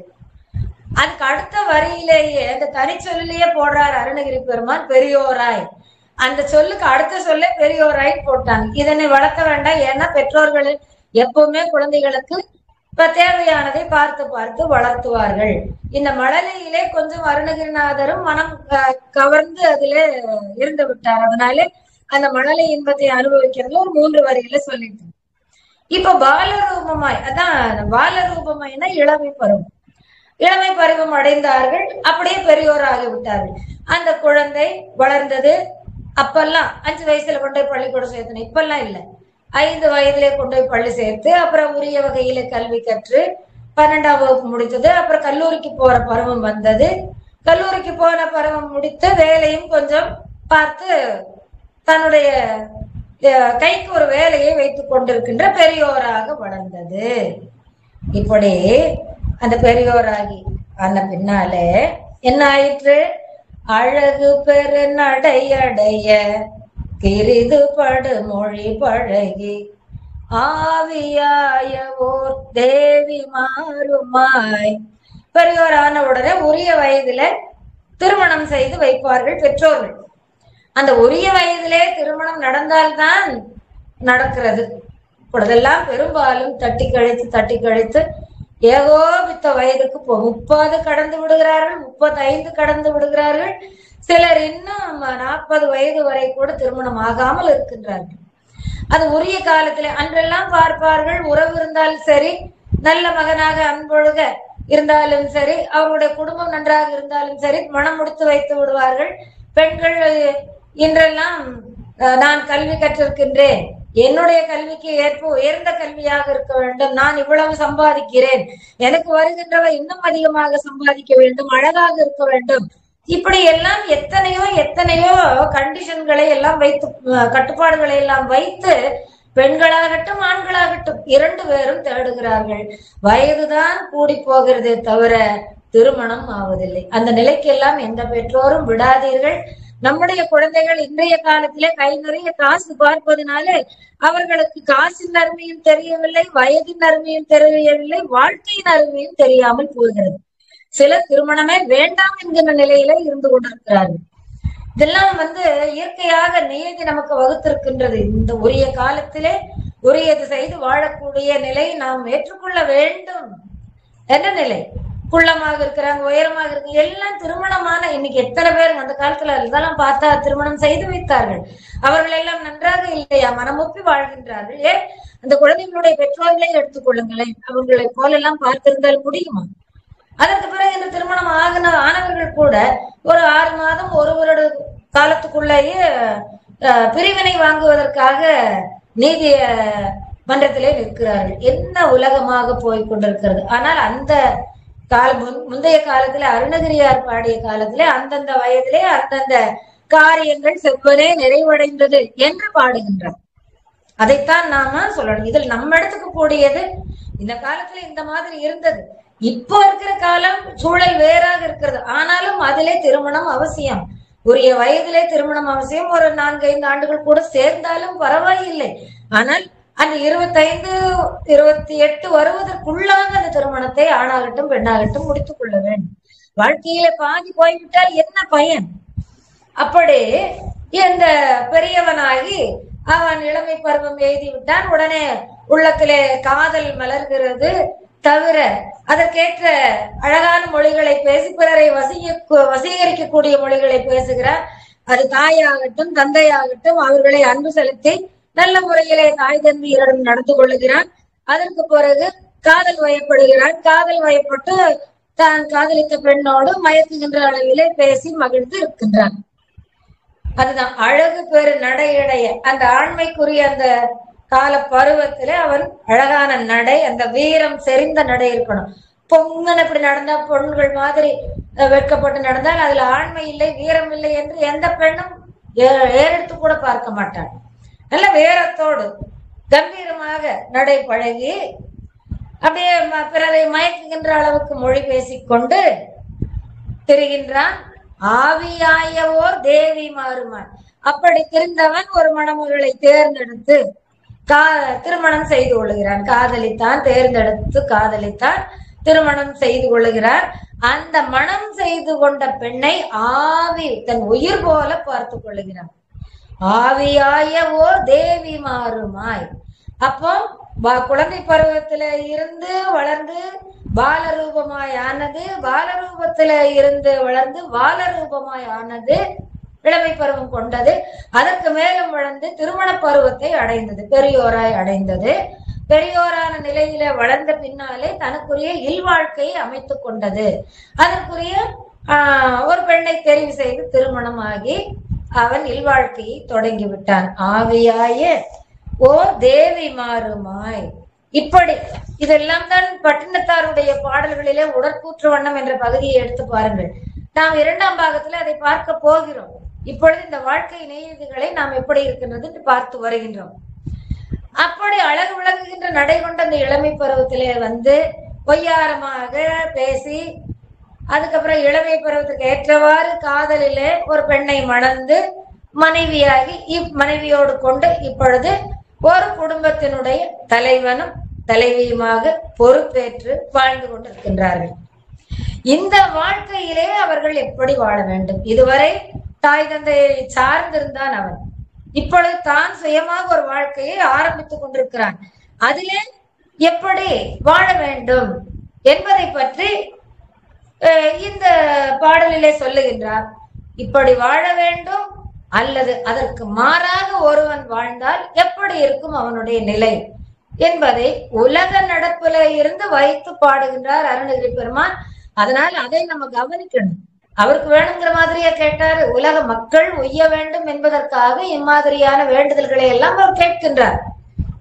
அதுக்கு அடுத்த வரியிலேயே அந்த தனிச்சொல்லிலேயே போடுறார் அருணகிரி பெருமான், பெரியோராய். அந்த சொல்லுக்கு அடுத்த சொல்ல பெரியோராய் போட்டாங்க. இதனை வளர்க்க வேண்டாம், ஏன்னா பெற்றோர்கள் எப்பவுமே குழந்தைகளுக்கு இப்ப தேவையானதை பார்த்து பார்த்து வளர்த்துவார்கள். இந்த மழலையிலே கொஞ்சம் அருணகிரிநாதரும் மனம் கவர்ந்து அதிலே இருந்து விட்டார். அதனால அந்த மழலை இன்பத்தை அனுபவிக்கிறதுல ஒரு 3 வரியில சொல்லிட்டு, இப்ப பாலரூபமாய், அதான் பாலரூபமாய்னா இளமை பருவம். இளமை பருவம் அடைந்தார்கள், அப்படியே பெரியோராகி விட்டார்கள். அந்த குழந்தை வளர்ந்தது. அப்பெல்லாம் 5 வயசுல கொண்டு போய் பள்ளிக்கூடம் சேர்த்தணும், இப்பெல்லாம் இல்ல, 5 வயதிலே கொண்டு போய் பள்ளி சேர்த்து அப்புறம் உரிய வகையில கல்வி கற்று 12ஆம் வகுப்பு முடித்தது. அப்புறம் கல்லூரிக்கு போற பருவம் வந்தது. கல்லூரிக்கு போன பருவம் முடித்து வேலையும் கொஞ்சம் பார்த்து தன்னுடைய கைக்கு ஒரு வேலையை வைத்துக் கொண்டிருக்கின்ற பெரியோராக வளர்ந்தது. இப்படி அந்த பெரியோராகி அந்த பின்னாலே என்ன ஆயிற்று? அழகு பெரு நடையடைய கிரிது படு மொழி பழகி ஆவியாய ஓர் தேவி மாறுமாய். பெரியோரான உடனே உரிய வயதுல திருமணம் செய்து வைப்பார்கள் பெற்றோர்கள். அந்த உரிய வயதிலே திருமணம் நடந்தால்தான் நடக்கிறது. இப்பொழுதெல்லாம் பெரும்பாலும் தட்டி கழித்து ஏகோபித்த வயதுக்கு 30 கடந்து விடுகிறார்கள், 35 கடந்து விடுகிறார்கள். சிலர் இன்னும் 40 வயது வரை கூட திருமணம் ஆகாமல் இருக்கின்றார்கள். அது உரிய காலத்திலே அன்றெல்லாம் பார்ப்பார்கள். உறவு இருந்தாலும் சரி, நல்ல மகனாக அன்பொழுக இருந்தாலும் சரி, அவருடைய குடும்பம் நன்றாக இருந்தாலும் சரி, மனம் முடித்து வைத்து விடுவார்கள். பெண்கள் இன்றெல்லாம் நான் கல்வி கற்றிருக்கின்றேன் என்னுடைய கல்விக்கு ஏற்ப உயர்ந்த கல்வியாக இருக்க வேண்டும், நான் இவ்வளவு சம்பாதிக்கிறேன், எனக்கு வருகின்றவை இன்னும் அதிகமாக சம்பாதிக்க வேண்டும், அழகாக இருக்க வேண்டும், இப்படி எல்லாம் எத்தனையோ எத்தனையோ கண்டிஷன்களை எல்லாம் வைத்து, கட்டுப்பாடுகளை எல்லாம் வைத்து பெண்களாகட்டும் ஆண்களாகட்டும் 2 பேரும் தேடுகிறார்கள். வயதுதான் கூடி போகிறதே தவிர திருமணம் ஆவதில்லை. அந்த நிலைக்கெல்லாம் எந்த பெற்றோரும் விடாதீர்கள். நம்முடைய குழந்தைகள் இன்றைய காலத்திலே கை நிறைய காசு பார்ப்பதனால அவர்களுக்கு காசின் அருமையும் தெரியவில்லை, வயதின் அருமையும் தெரியவில்லை, வாழ்க்கையின் அருமையும் தெரியாமல் போகிறது. சிலர் திருமணமே வேண்டாம் என்கிற நிலையில இருந்து கொண்டிருக்கிறார்கள். இதெல்லாம் இயற்கையாக நியதி நமக்கு வகுத்திருக்கின்றது. இந்த உரிய காலத்திலே உரியது செய்து வாழக்கூடிய நிலை நாம் ஏற்றுக்கொள்ள வேண்டும் என்ற நிலை. குள்ளமாக இருக்கிறாங்க, உயரமாக இருக்கு, எல்லாம் திருமணமான இன்னைக்கு எத்தனை பேர் அந்த காலத்துல இதெல்லாம் பார்த்தா திருமணம் செய்து வைத்தார்கள். அவர்கள் எல்லாம் நன்றாக இல்லையா, மனமொப்பி வாழ்கின்றார்கள். ஏன் அந்த குழந்தைகளுடைய பெற்றோர்களை எடுத்துக்கொள்ளுங்களேன், அவர்களை போலெல்லாம் பார்த்திருந்தால் முடியுமா? அதற்கு பிறகு இந்த திருமணம் ஆனவர்கள் கூட ஒரு 6 மாதம் 1 வருட காலத்துக்குள்ளேயே பிரிவினை வாங்குவதற்காக நீதி மன்றத்திலே நிற்கிறார்கள். என்ன உலகமாக போய் கொண்டிருக்கிறது. ஆனால் அந்த முந்தைய காலத்துல அருணகிரியார் பாடிய காலத்திலே அந்தந்த வயதிலே அந்தந்த காரியங்கள் செவ்வனே நிறைவடைந்தது என்று பாடுகின்றார். அதைத்தான் நாம சொல்லணும். இதில் நம்ம இடத்துக்கு கூடியது இந்த காலத்துல இந்த மாதிரி இருந்தது. இப்போ இருக்கிற காலம் சூழல் வேறாக இருக்கிறது. ஆனாலும் அதிலே திருமணம் அவசியம், உரிய வயதிலே திருமணம் அவசியம். ஒரு 4-5 ஆண்டுகள் கூட சேர்ந்தாலும் பரவாயில்லை. ஆனால் அந்த 25, 28 வருவதற்குள்ளாக அந்த திருமணத்தை ஆணாகட்டும் பெண்ணாகட்டும் முடித்துக் கொள்ள வேண்டும். வாழ்க்கையில பாதி போய்விட்டால் என்ன பயன்? அப்படி இந்த பெரியவனாகி அவன் இளமை பருவம் எய்தி விட்டான். உடனே உள்ளத்திலே காதல் மலர்கிறது. தவிர அதற்கேற்ற அழகான மொழிகளை பேசி பிறரை வசீகரிக்கக்கூடிய மொழிகளை பேசுகிறார். அது தாயாகட்டும் தந்தையாகட்டும் அவர்களை அன்பு செலுத்தி நல்ல முறையிலே தாய் தந்தையரிடம் நடந்து கொள்ளுகிறான். அதற்கு பிறகு காதல் வயப்படுகிறான். காதல் வயப்பட்டு தான் காதலித்த பெண்ணோடு மயக்குகின்ற அளவிலே பேசி மகிழ்ந்து இருக்கின்றான். அதுதான் அழகு பெரு நடையடைய. அந்த ஆண்மைக்குரிய அந்த கால பருவத்திலே அவன் அழகான நடை, அந்த வீரம் செறிந்த நடை இருக்கணும். பொங்கன் அப்படி நடந்தா பொண்கள் மாதிரி வெட்கப்பட்டு நடந்தால் அதுல ஆண்மை இல்லை வீரம் இல்லை என்று எந்த பெண்ணும் ஏறெடுத்து கூட பார்க்க மாட்டாள். நல்ல வீரத்தோடு கம்பீரமாக நடை பழகி அப்படியே பிறரை மயக்குகின்ற அளவுக்கு மொழி பேசிக்கொண்டு திரிகின்றான். ஆவியாயவோர் தேவி மாறுமான். அப்படி திரிந்தவன் ஒரு மணமகளை தேர்ந்தெடுத்து திருமணம் செய்து கொள்ளுகிறான். காதலித்தான், தேர்ந்தெடுத்து காதலித்தான், திருமணம் செய்து கொள்ளுகிறான். அந்த மனம் செய்து கொண்ட பெண்ணை ஆவி தன் உயிர் போல பார்த்து கொள்ளுகிறான். ஆவியாயவோ தேவி மாறுமாய். அப்போ குழந்தை பருவத்தில இருந்து வளர்ந்து பாலரூபமாய் ஆனது, பாலரூபத்தில இருந்து வளர்ந்து பாலரூபமாய் ஆனது, இளமை பருவம் கொண்டது. அதற்கு மேலும் வளர்ந்து திருமண பருவத்தை அடைந்தது, பெரியோராய் அடைந்தது. பெரியோரான நிலையில வளர்ந்த பின்னாலே தனக்குரிய இல்வாழ்க்கையை அமைத்துக் கொண்டது. அதற்குரிய ஒரு பெண்ணை தெரிவு செய்து திருமணமாகி அவன் இல்வாழ்க்கையை தொடங்கி விட்டான். ஆவியாய ஓ தேவி மாறுமாய். இப்படி இதெல்லாம் தான் பட்டினத்தாருடைய பாடல்களிலே உடற்கூற்று வண்ணம் என்ற பகுதியை எடுத்து பாருங்கள். நாம் 2ஆம் பாகத்துல அதை பார்க்க போகிறோம். இப்பொழுது இந்த வாழ்க்கை நியதிகளை நாம் எப்படி இருக்கின்றது என்று பார்த்து வருகின்றோம். அப்படி அழகு விளங்குகின்ற நடை கொண்ட அந்த இளமை பருவத்திலே பொய்யாரமாக பேசி அதுக்கப்புறம் இளமை பருவத்துக்கு ஏற்றவாறு காதலிலே ஒரு பெண்ணை மணந்து மனைவியாகி மனைவியோடு கொண்டு இப்பொழுது ஒரு குடும்பத்தினுடைய தலைவனும் தலைவியுமாக பொறுப்பேற்று வாழ்ந்து கொண்டிருக்கின்றார்கள். இந்த வாழ்க்கையிலே அவர்கள் எப்படி வாழ வேண்டும்? இதுவரை தாய் தந்தையை சார்ந்திருந்தான் அவன். இப்பொழுது தான் சுயமாக ஒரு வாழ்க்கையை ஆரம்பித்துக் கொண்டிருக்கிறான். அதிலே எப்படி வாழ வேண்டும் என்பதை பற்றி இந்த பாடலிலே சொல்லுகின்றார். இப்படி வாழ வேண்டும் அல்லது அதற்கு மாறாக ஒருவன் வாழ்ந்தால் எப்படி இருக்கும் அவனுடைய நிலை என்பதை உலக நடப்புல இருந்து வைத்து பாடுகின்றார் அருணகிரி பெருமான். அதனால் அதை நம்ம கவனிக்கணும். அவருக்கு வேணுங்கிற மாதிரியா கேட்டாரு? உலக மக்கள் உய்ய வேண்டும் என்பதற்காக இம்மாதிரியான வேண்டுதல்களை எல்லாம் அவர் கேட்கின்றார்.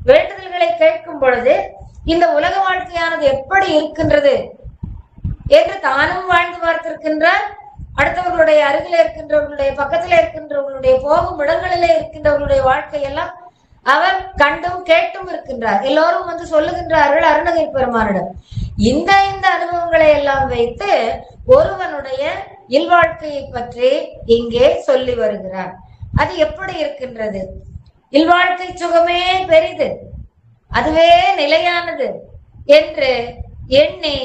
வேண்டுதல்களை கேட்கும் பொழுது இந்த உலக வாழ்க்கையானது எப்படி இருக்கின்றது என்று தானும் வாழ்ந்து பார்த்திருக்கின்றார். அடுத்தவர்களுடைய அருகில இருக்கின்றவர்களுடைய, பக்கத்துல இருக்கின்றவர்களுடைய, போகும் இடங்களிலே இருக்கின்றவர்களுடைய வாழ்க்கையெல்லாம் அவர் கண்டும் கேட்டும் இருக்கின்றார். எல்லோரும் வந்து சொல்லுகின்றார்கள் அருணகிரி பெருமானிடம். இந்த அனுபவங்களை எல்லாம் வைத்து ஒருவனுடைய இல்வாழ்க்கையை பற்றி இங்கே சொல்லி வருகிறார். அது எப்படி இருக்கின்றது? இல்வாழ்க்கை சுகமே பெரிது, அதுவே நிலையானது என்று எண்ணி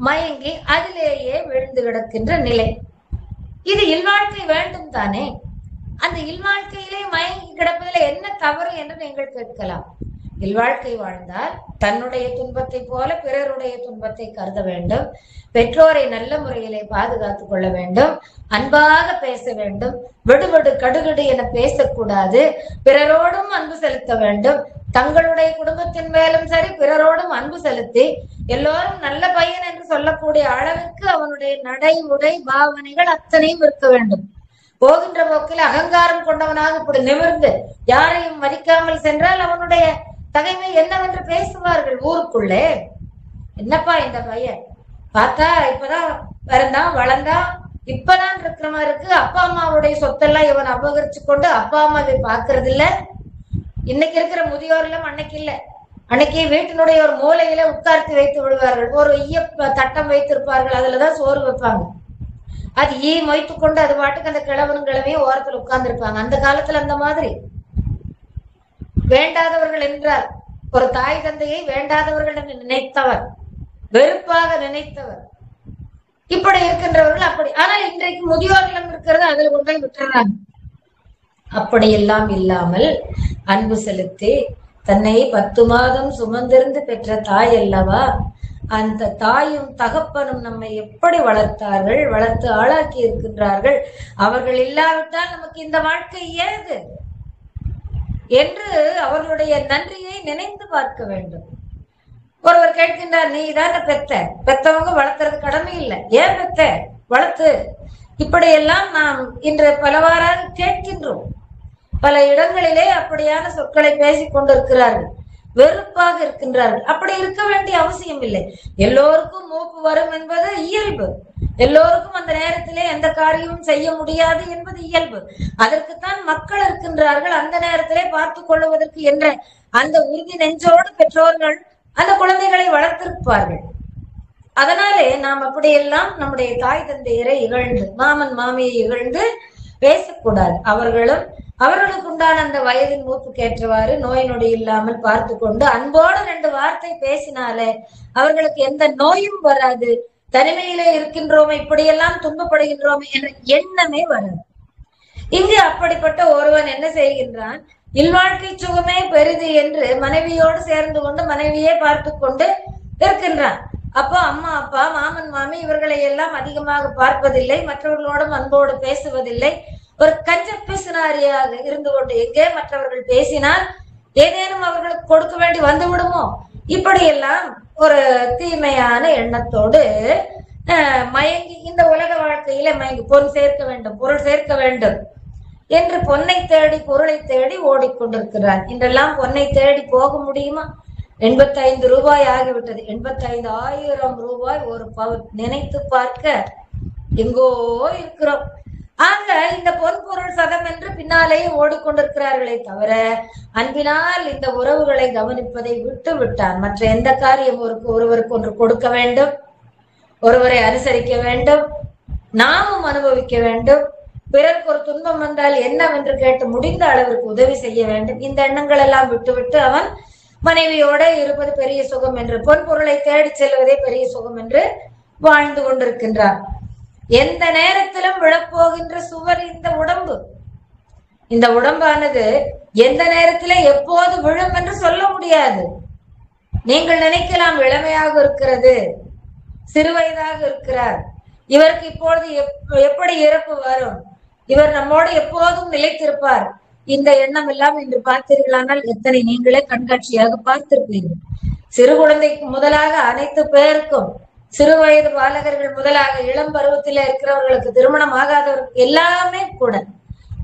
மயங்கி அதிலேயே விழுந்து கிடக்கின்ற நிலை. இது இல்வாழ்க்கை வேண்டும் தானே? அந்த இல்வாழ்க்கையிலே மயங்கி கிடப்பதில் என்ன தவறு என்று நீங்கள் கேட்கலாம். இல்வாழ்க்கை வாழ்ந்தால் தன்னுடைய துன்பத்தை போல பிறருடைய துன்பத்தை கருத வேண்டும். பெற்றோரை நல்ல முறையிலே பாதுகாத்துக் கொள்ள வேண்டும். அன்பாக பேச வேண்டும். விடுவிடு கடுகடு என பேசக்கூடாது. பிறரோடும் அன்பு செலுத்த வேண்டும். தங்களுடைய குடும்பத்தின் மேலும் சரி, பிறரோடும் அன்பு செலுத்தி எல்லோரும் நல்ல பையன் என்று சொல்லக்கூடிய அளவிற்கு அவனுடைய நடை, உடை, பாவனைகள் அத்தனையும் இருக்க வேண்டும். போகின்ற போக்கில் அகங்காரம் கொண்டவனாக இப்படி நிமிர்ந்து யாரையும் மதிக்காமல் சென்றால் அவனுடைய தகைமை என்னவென்று பேசுவார்கள் ஊருக்குள்ளே. என்னப்பா இந்த பையன், பார்த்தா இப்பதான் பிறந்தான், வளர்ந்தான், இப்பதான் இருக்கிற மாதிரி இருக்கு. அப்பா அம்மாவுடைய சொத்தெல்லாம் இவன் அபகரிச்சு கொண்டு அப்பா அம்மாவை பாக்குறது இல்ல. இன்னைக்கு இருக்கிற முதியோர் எல்லாம் அன்னைக்கு இல்ல. அன்னைக்கு வீட்டினுடைய ஒரு மூலையில உட்கார்த்தி வைத்து விடுவார்கள். ஒரு ஈய தட்டம் வைத்திருப்பார்கள், அதுலதான் சோறு வைப்பாங்க. அது ஈ மொய்த்து கொண்டு அது பாட்டுக்கு அந்த கிழவனும் கிழமையும் ஓரத்துல உட்கார்ந்து இருப்பாங்க. அந்த காலத்துல அந்த மாதிரி வேண்டாதவர்கள் என்றால் ஒரு தாய் தந்தையை வேண்டாதவர்கள் என்று நினைத்தவர், வெறுப்பாக நினைத்தவர், இப்படி இருக்கின்றவர்கள் அப்படி. ஆனா இன்றைக்கு முதியோர்களும் இருக்கிறது, அதுல கொண்டு விட்டுறாங்க. அப்படியெல்லாம் இல்லாமல் அன்பு செலுத்தி தன்னை 10 மாதம் சுமந்திருந்து பெற்ற தாய் அல்லவா, அந்த தாயும் தகப்பனும் நம்மை எப்படி வளர்த்தார்கள், வளர்த்து ஆளாக்கி இருக்கின்றார்கள். அவர்கள் இல்லாவிட்டால் நமக்கு இந்த வாழ்க்கை ஏது என்று அவர்களுடைய நன்றியை நினைந்து பார்க்க வேண்டும். ஒருவர் கேட்கின்றார், நீ தானே பெத்தவங்க வளர்த்துறது கடமை இல்லை, ஏன் பெத்த வளர்த்து? இப்படியெல்லாம் நாம் இன்று பலவாறாக கேட்கின்றோம். பல இடங்களிலே அப்படியான சொற்களை பேசிக் கொண்டிருக்கிறார்கள், வெறுப்பாக இருக்கின்றார்கள். அப்படி இருக்க வேண்டிய அவசியம் இல்லை. எல்லோருக்கும் மூப்பு வரும் என்பது இயல்பு. எல்லோருக்கும் அந்த நேரத்திலே எந்த காரியமும் செய்ய முடியாது என்பது இயல்பு. அதற்குத்தான் மக்கள் இருக்கின்றார்கள். அந்த நேரத்திலே பார்த்துக் கொள்வதற்கு என்ற அந்த உறுதி நெஞ்சோடு பெற்றோர்கள் அந்த குழந்தைகளை வளர்த்திருப்பார்கள். அதனாலே நாம் அப்படியெல்லாம் நம்முடைய தாய் தந்தையரை இகழ்ந்து, மாமன் மாமியை இகழ்ந்து பேசக்கூடாது. அவர்களுக்கு உண்டான அந்த வயதின் மூப்புக்கேற்றவாறு நோய் நொடி இல்லாமல் பார்த்து கொண்டு அன்போடு 2 வார்த்தை பேசினாலே அவர்களுக்கு எந்த நோயும் வராது. தனிமையிலே இருக்கின்றோமே, இப்படியெல்லாம் துன்பப்படுகின்றோமே என்ற எண்ணமே வராது. இங்கு அப்படிப்பட்ட ஒருவன் என்ன செய்கின்றான்? இல்வாழ்க்கை சுகமே பெரிது என்று மனைவியோடு சேர்ந்து கொண்டு மனைவியே பார்த்து கொண்டு இருக்கின்றான். அப்போ அம்மா அப்பா மாமன் மாமி இவர்களை எல்லாம் அதிகமாக பார்ப்பதில்லை, மற்றவர்களோடும் அன்போடு பேசுவதில்லை. ஒரு கஞ்ச பிசுனாரியாக இருந்து கொண்டு எங்கே மற்றவர்கள் பேசினால் ஏதேனும் அவர்களுக்கு கொடுக்க வேண்டி வந்து விடுமோ, இப்படியெல்லாம் ஒரு தீமையான எண்ணத்தோடு மயங்கி இந்த உலக வாழ்க்கையில மயங்கி பொன் சேர்க்க வேண்டும், பொருள் சேர்க்க வேண்டும் என்று பொன்னை தேடி பொருளை தேடி ஓடிக்கொண்டிருக்கிறார். இன்றெல்லாம் பொன்னை தேடி போக முடியுமா? 85 ரூபாய் ஆகிவிட்டது. 85,000 ரூபாய் ஒரு பவுன். நினைத்து பார்க்க எங்கோ இருக்கிறோம். ஆக இந்த பொன் பொருள் சதம் என்று பின்னாலேயே ஓடிக்கொண்டிருக்கிறார்களே தவிர அன்பினால் இந்த உறவுகளை கவனிப்பதை விட்டு விட்டான். மற்ற எந்த காரியம் ஒருவருக்கு ஒன்று கொடுக்க வேண்டும், ஒருவரை அனுசரிக்க வேண்டும், நாமும் அனுபவிக்க வேண்டும், பிறருக்கு ஒரு துன்பம் வந்தால் என்னவென்று கேட்டு முடிந்த அளவிற்கு உதவி செய்ய வேண்டும். இந்த எண்ணங்கள் எல்லாம் விட்டுவிட்டு அவன் மனைவியோட இருப்பது பெரிய சுகம் என்று, பொன் பொருளை தேடி செல்வதே பெரிய சுகம் என்று வாழ்ந்து கொண்டிருக்கின்றான். எந்த நேரத்திலும் விழப்போகின்ற சுவர் இந்த உடம்பு. இந்த உடம்பானது எந்த நேரத்திலே எப்போது விழும் என்று சொல்ல முடியாது. நீங்கள் நினைக்கலாம் இளமையாக இருக்கிறது, சிறுவயதாக இருக்கிறார், இவருக்கு இப்பொழுது எப்படி இறப்பு வரும், இவர் நம்மோடு எப்போதும் நிலைத்திருப்பார். இந்த எண்ணம் எல்லாம் இன்று பார்த்தீர்களானால் எத்தனை நீங்களே கண்காட்சியாக பார்த்திருப்பீர்கள். சிறு குழந்தைக்கு முதலாக அனைத்து பேருக்கும் சிறு வயது பாலகர்கள் முதலாக இளம் பருவத்தில இருக்கிறவர்களுக்கு, திருமணம் ஆகாதவர்களுக்கு எல்லாமே கூட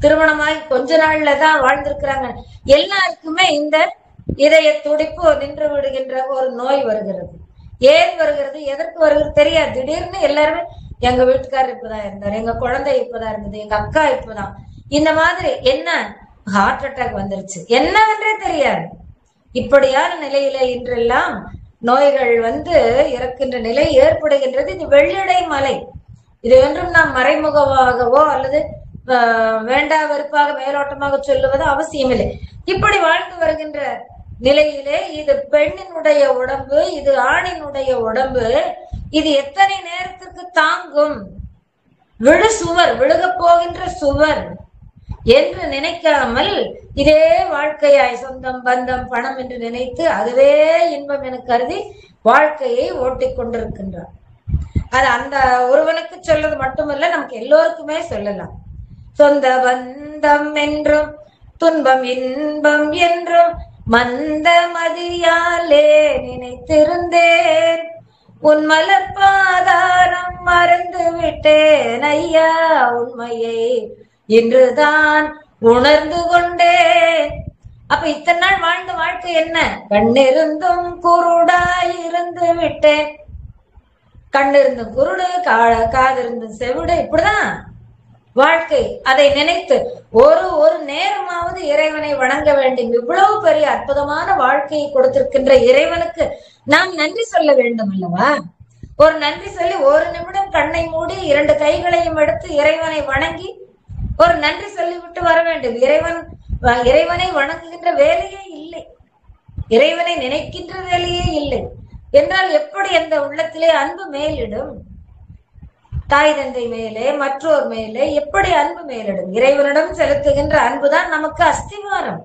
திருமணமாகி கொஞ்ச நாள்ல தான் வாழ்ந்திருக்கிறாங்க. எல்லாருக்குமே இந்த இதய துடிப்பு நின்று விடுகின்ற ஒரு நோய் வருகிறது. ஏன் வருகிறது, எதற்கு வருகிறது தெரியாது. திடீர்னு எல்லாருமே எங்க வீட்டுக்காரர் இப்பதான் இருந்தாரு, எங்க குழந்தை இப்பதான் இருந்தது, எங்க அக்கா இப்பதான், இந்த மாதிரி என்ன ஹார்ட் அட்டாக் வந்துருச்சு, என்னவென்றே தெரியாது. இப்படியான நிலையில இன்றெல்லாம் நோய்கள் இறக்கின்ற நிலை ஏற்படுகின்றது. இது வெள்ளிடை மலை. இது ஒன்றும் நாம் மறைமுகமாகவோ அல்லது வேண்டா வெறுப்பாக மேலோட்டமாக சொல்லுவது அவசியம் இல்லை. இப்படி வாழ்ந்து வருகின்ற நிலையிலே இது பெண்ணினுடைய உடம்பு, இது ஆணினுடைய உடம்பு, இது எத்தனை நேரத்திற்கு தாங்கும்? விழு சுவர், விழுக போகின்ற சுவர் என்று நினைக்காமல் இதே வாழ்க்கையாய் சொந்தம் பந்தம் பணம் என்று நினைத்து அதுவே இன்பம் என கருதி வாழ்க்கையை ஓட்டிக் கொண்டிருக்கின்றார். அது அந்த ஒருவனுக்கு சொல்றது மட்டுமல்ல, நமக்கு எல்லோருக்குமே சொல்லலாம். சொந்த பந்தம் என்றும் துன்பம் இன்பம் என்றும் மந்த மதியாலே நினைத்திருந்தேன், உன் மலர்பாதாரம் மறந்து விட்டேன் ஐயா, உண்மையை இன்றுதான் உணர்ந்து கொண்டேன். அப்ப இத்தனை நாள் வாழ்ந்த வாழ்க்கை என்ன? கண்ணிருந்தும் குருடாய் இருந்து விட்டேன். கண்ணிருந்தும் குருடு, காதிருந்தும் செவிடு, இப்படிதான் வாழ்க்கை. அதை நினைத்து ஒரு நேரமாவது இறைவனை வணங்க வேண்டும். இவ்வளவு பெரிய அற்புதமான வாழ்க்கையை கொடுத்திருக்கின்ற இறைவனுக்கு நாம் நன்றி சொல்ல வேண்டும் அல்லவா? ஒரு நன்றி சொல்லி ஒரு நிமிடம் கண்ணை மூடி 2 கைகளையும் எடுத்து இறைவனை வணங்கி ஒரு நன்றி சொல்லிவிட்டு வர வேண்டும். இறைவனை வணங்குகின்ற வேலையே இல்லை, இறைவனை நினைக்கின்ற வேலையே இல்லை என்றால் எப்படி அந்த உள்ளத்திலே அன்பு மேலிடும்? தாய் தந்தை மேலே, மற்றோர் மேலே எப்படி அன்பு மேலிடும்? இறைவனிடம் செலுத்துகின்ற அன்புதான் நமக்கு அஸ்திவாரம்.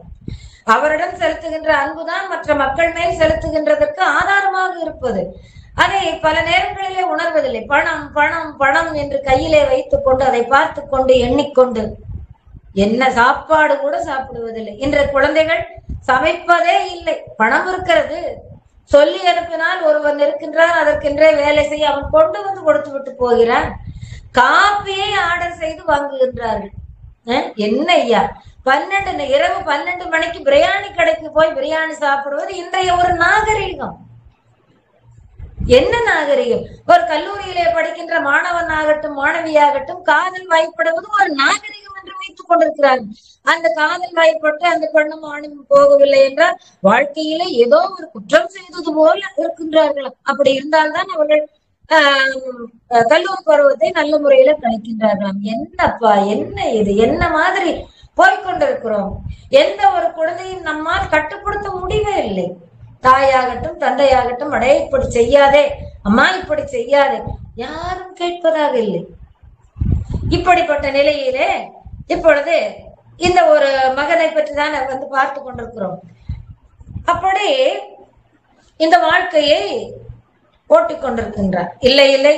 அவரிடம் செலுத்துகின்ற அன்புதான் மற்ற மக்கள் மேல் செலுத்துகின்றதற்கு ஆதாரமாக இருப்பது. அதை பல நேரங்களிலே உணர்வதில்லை. பணம் பணம் பணம் என்று கையிலே வைத்துக் கொண்டு அதை பார்த்து கொண்டு எண்ணிக்கொண்டு என்ன சாப்பாடு கூட சாப்பிடுவதில்லை. இன்றைய குழந்தைகள் சமைப்பதே இல்லை. பணம் இருக்கிறது, சொல்லி அனுப்பினால் ஒருவன் இருக்கின்றான், அதற்கென்றே வேலை செய்ய அவன் கொண்டு வந்து கொடுத்து விட்டு போகிறான். காப்பியை ஆர்டர் செய்து வாங்குகின்றார்கள். என்ன ஐயா, இரவு 12 மணிக்கு பிரியாணி கடைக்கு போய் பிரியாணி சாப்பிடுவது இன்றைய ஒரு நாகரீகம். என்ன நாகரிகம்? ஒரு கல்லூரியிலே படிக்கின்ற மாணவன் ஆகட்டும் மாணவியாகட்டும் காதல் வாய்ப்படுவது ஒரு நாகரிகம் என்று வைத்துக் கொண்டிருக்கிறார்கள். அந்த காதல் வாய்ப்பட்டு அந்த பெண்ணும் ஆணும் போகவில்லை என்றால் வாழ்க்கையிலே ஏதோ ஒரு குற்றம் செய்தது போல இருக்கின்றார்கள். அப்படி இருந்தால்தான் அவர்கள் கல்லூரி பருவத்தை நல்ல முறையில கழிக்கின்றார்களாம். என்னப்பா என்ன இது, என்ன மாதிரி போய்கொண்டிருக்கிறோம். எந்த ஒரு குழந்தையும் நம்மால் கட்டுப்படுத்த முடியவே இல்லை. தாயாகட்டும் தந்தையாகட்டும், அடே இப்படி செய்யாதே, அம்மா இப்படி செய்யாதே, யாரும் கேட்பதாக இல்லை. இப்படிப்பட்ட நிலையிலே இப்பொழுது இந்த ஒரு மகனை பற்றி தான் பார்த்து கொண்டிருக்கிறோம். அப்படி இந்த வாழ்க்கையை ஓட்டிக்கொண்டிருக்கின்றார். இல்லை இல்லை,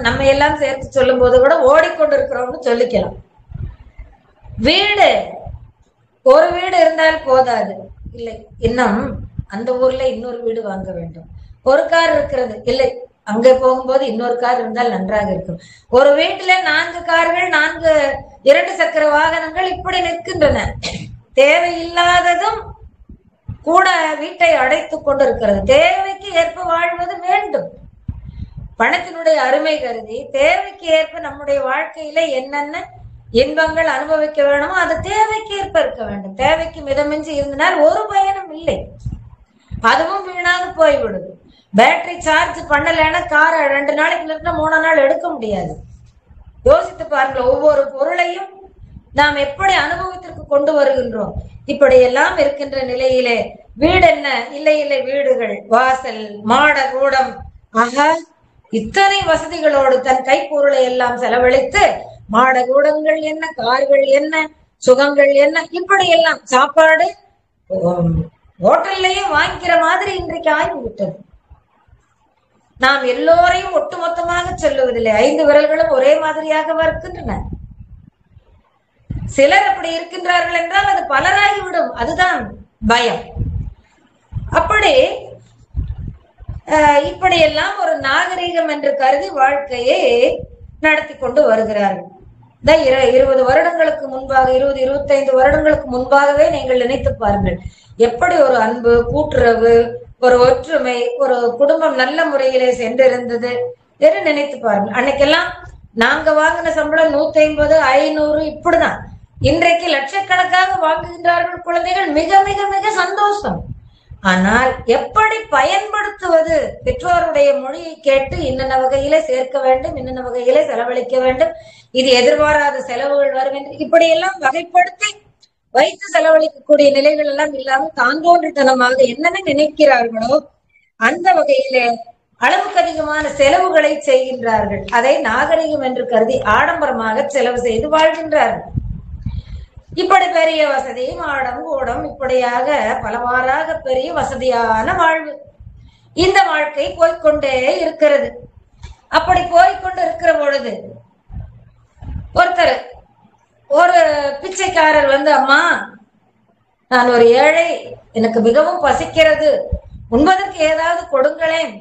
நம்ம எல்லாம் சேர்த்து சொல்லும் போது கூட ஓடிக்கொண்டிருக்கிறோம்னு சொல்லிக்கலாம். வீடு, ஒரு வீடு இருந்தால் போதாது, இல்லை இன்னும் அந்த ஊர்ல இன்னொரு வீடு வாங்க வேண்டும். ஒரு கார் இருக்கிறது, இல்லை அங்க போகும்போது இன்னொரு கார் இருந்தால் நன்றாக இருக்கும். ஒரு வீட்டுல 4 கார்கள், 2 சக்கர வாகனங்கள் இப்படி நிற்கின்றன. தேவையில்லாததும் கூட வீட்டை அடைத்துக் கொண்டிருக்கிறது. தேவைக்கு ஏற்ப வாழ்வது வேண்டும். பணத்தினுடைய அருமை கருதி தேவைக்கு ஏற்ப நம்முடைய வாழ்க்கையில என்னென்ன இன்பங்கள் அனுபவிக்க வேணுமோ அது தேவைக்கு ஏற்ப இருக்க வேண்டும். தேவைக்கு மிதமின்றி இருந்தனால் ஒரு பயனும் இல்லை, அதுவும் வீணாக போய்விடுது. பேட்டரி சார்ஜ் பண்ணலைன்னா காரை 2 நாளைக்கு நிறுத்தினா 3 நாள் எடுக்க முடியாது. யோசித்து பாருங்கள், ஒவ்வொரு பொருளையும் நாம் எப்படி அனுபவத்திற்கு கொண்டு வருகின்றோம். இப்படி எல்லாம் இருக்கின்ற நிலையிலே வீடு என்ன, இல்லை இல்லை வீடுகள், வாசல், மாட கூடம், ஆகா இத்தனை வசதிகளோடு தன் கைப்பொருளை எல்லாம் செலவழித்து மாட கூடங்கள் என்ன, கார்கள் என்ன, சுகங்கள் என்ன, இப்படி எல்லாம் சாப்பாடு ஹோட்டல்லையே வாங்கிக்கிற மாதிரி இன்றைக்கு ஆகிவிட்டது. நாம் எல்லோரையும் ஒட்டுமொத்தமாக சொல்லுவதில்லை. 5 விரல்களும் ஒரே மாதிரியாக இருக்கின்றன. சிலர் அப்படி இருக்கின்றார்கள் என்றால் அது பலராகிவிடும், அதுதான் பயம். அப்படி இப்படியெல்லாம் ஒரு நாகரீகம் என்று கருதி வாழ்க்கையை நடத்தி கொண்டு வருகிறார்கள். 20 வருடங்களுக்கு முன்பாக 20-25 வருடங்களுக்கு முன்பாகவே நீங்கள் நினைத்து பாருங்கள், எப்படி ஒரு அன்பு, கூட்டுறவு, ஒரு ஒற்றுமை, ஒரு குடும்பம் நல்ல முறையிலே சென்றிருந்தது என்று நினைத்து பாருங்கள். அன்னைக்கெல்லாம் நாங்க வாங்கின சம்பளம் 150, 500 இப்படிதான். இன்றைக்கு லட்சக்கணக்காக வாங்குகின்றார்கள் குழந்தைகள். மிக மிக மிக சந்தோஷம். ஆனால் எப்படி பயன்படுத்துவது? பெற்றோருடைய மொழியை கேட்டு இன்னென்ன வகையிலே சேர்க்க வேண்டும், இன்னென்ன வகையிலே செலவழிக்க வேண்டும், இது எதிர்பாராத செலவுகள் வரும் என்று இப்படியெல்லாம் வகைப்படுத்தி வைத்து செலவழிக்கக்கூடிய நிலைகள் எல்லாம் இல்லாமல் தாந்தோன்றித்தனமாக என்னென்ன நினைக்கிறார்களோ அந்த வகையிலே அளவுக்கு அதிகமான செலவுகளை செய்கின்றார்கள். அதை நாகரிகம் என்று கருதி ஆடம்பரமாக செலவு செய்து வாழ்கின்றார்கள். இப்படி பெரிய வசதி, மாடம், கூடம், இப்படியாக பலவாறாக பெரிய வசதியான வாழ்வு. இந்த வாழ்க்கை போய்கொண்டே இருக்கிறது. அப்படி போய்கொண்டு இருக்கிற பொழுது ஒரு பிச்சைக்காரர் வந்து, அம்மா நான் ஒரு ஏழை, எனக்கு மிகவும் பசிக்கிறது, உண்பதற்கு ஏதாவது கொடுங்களேன்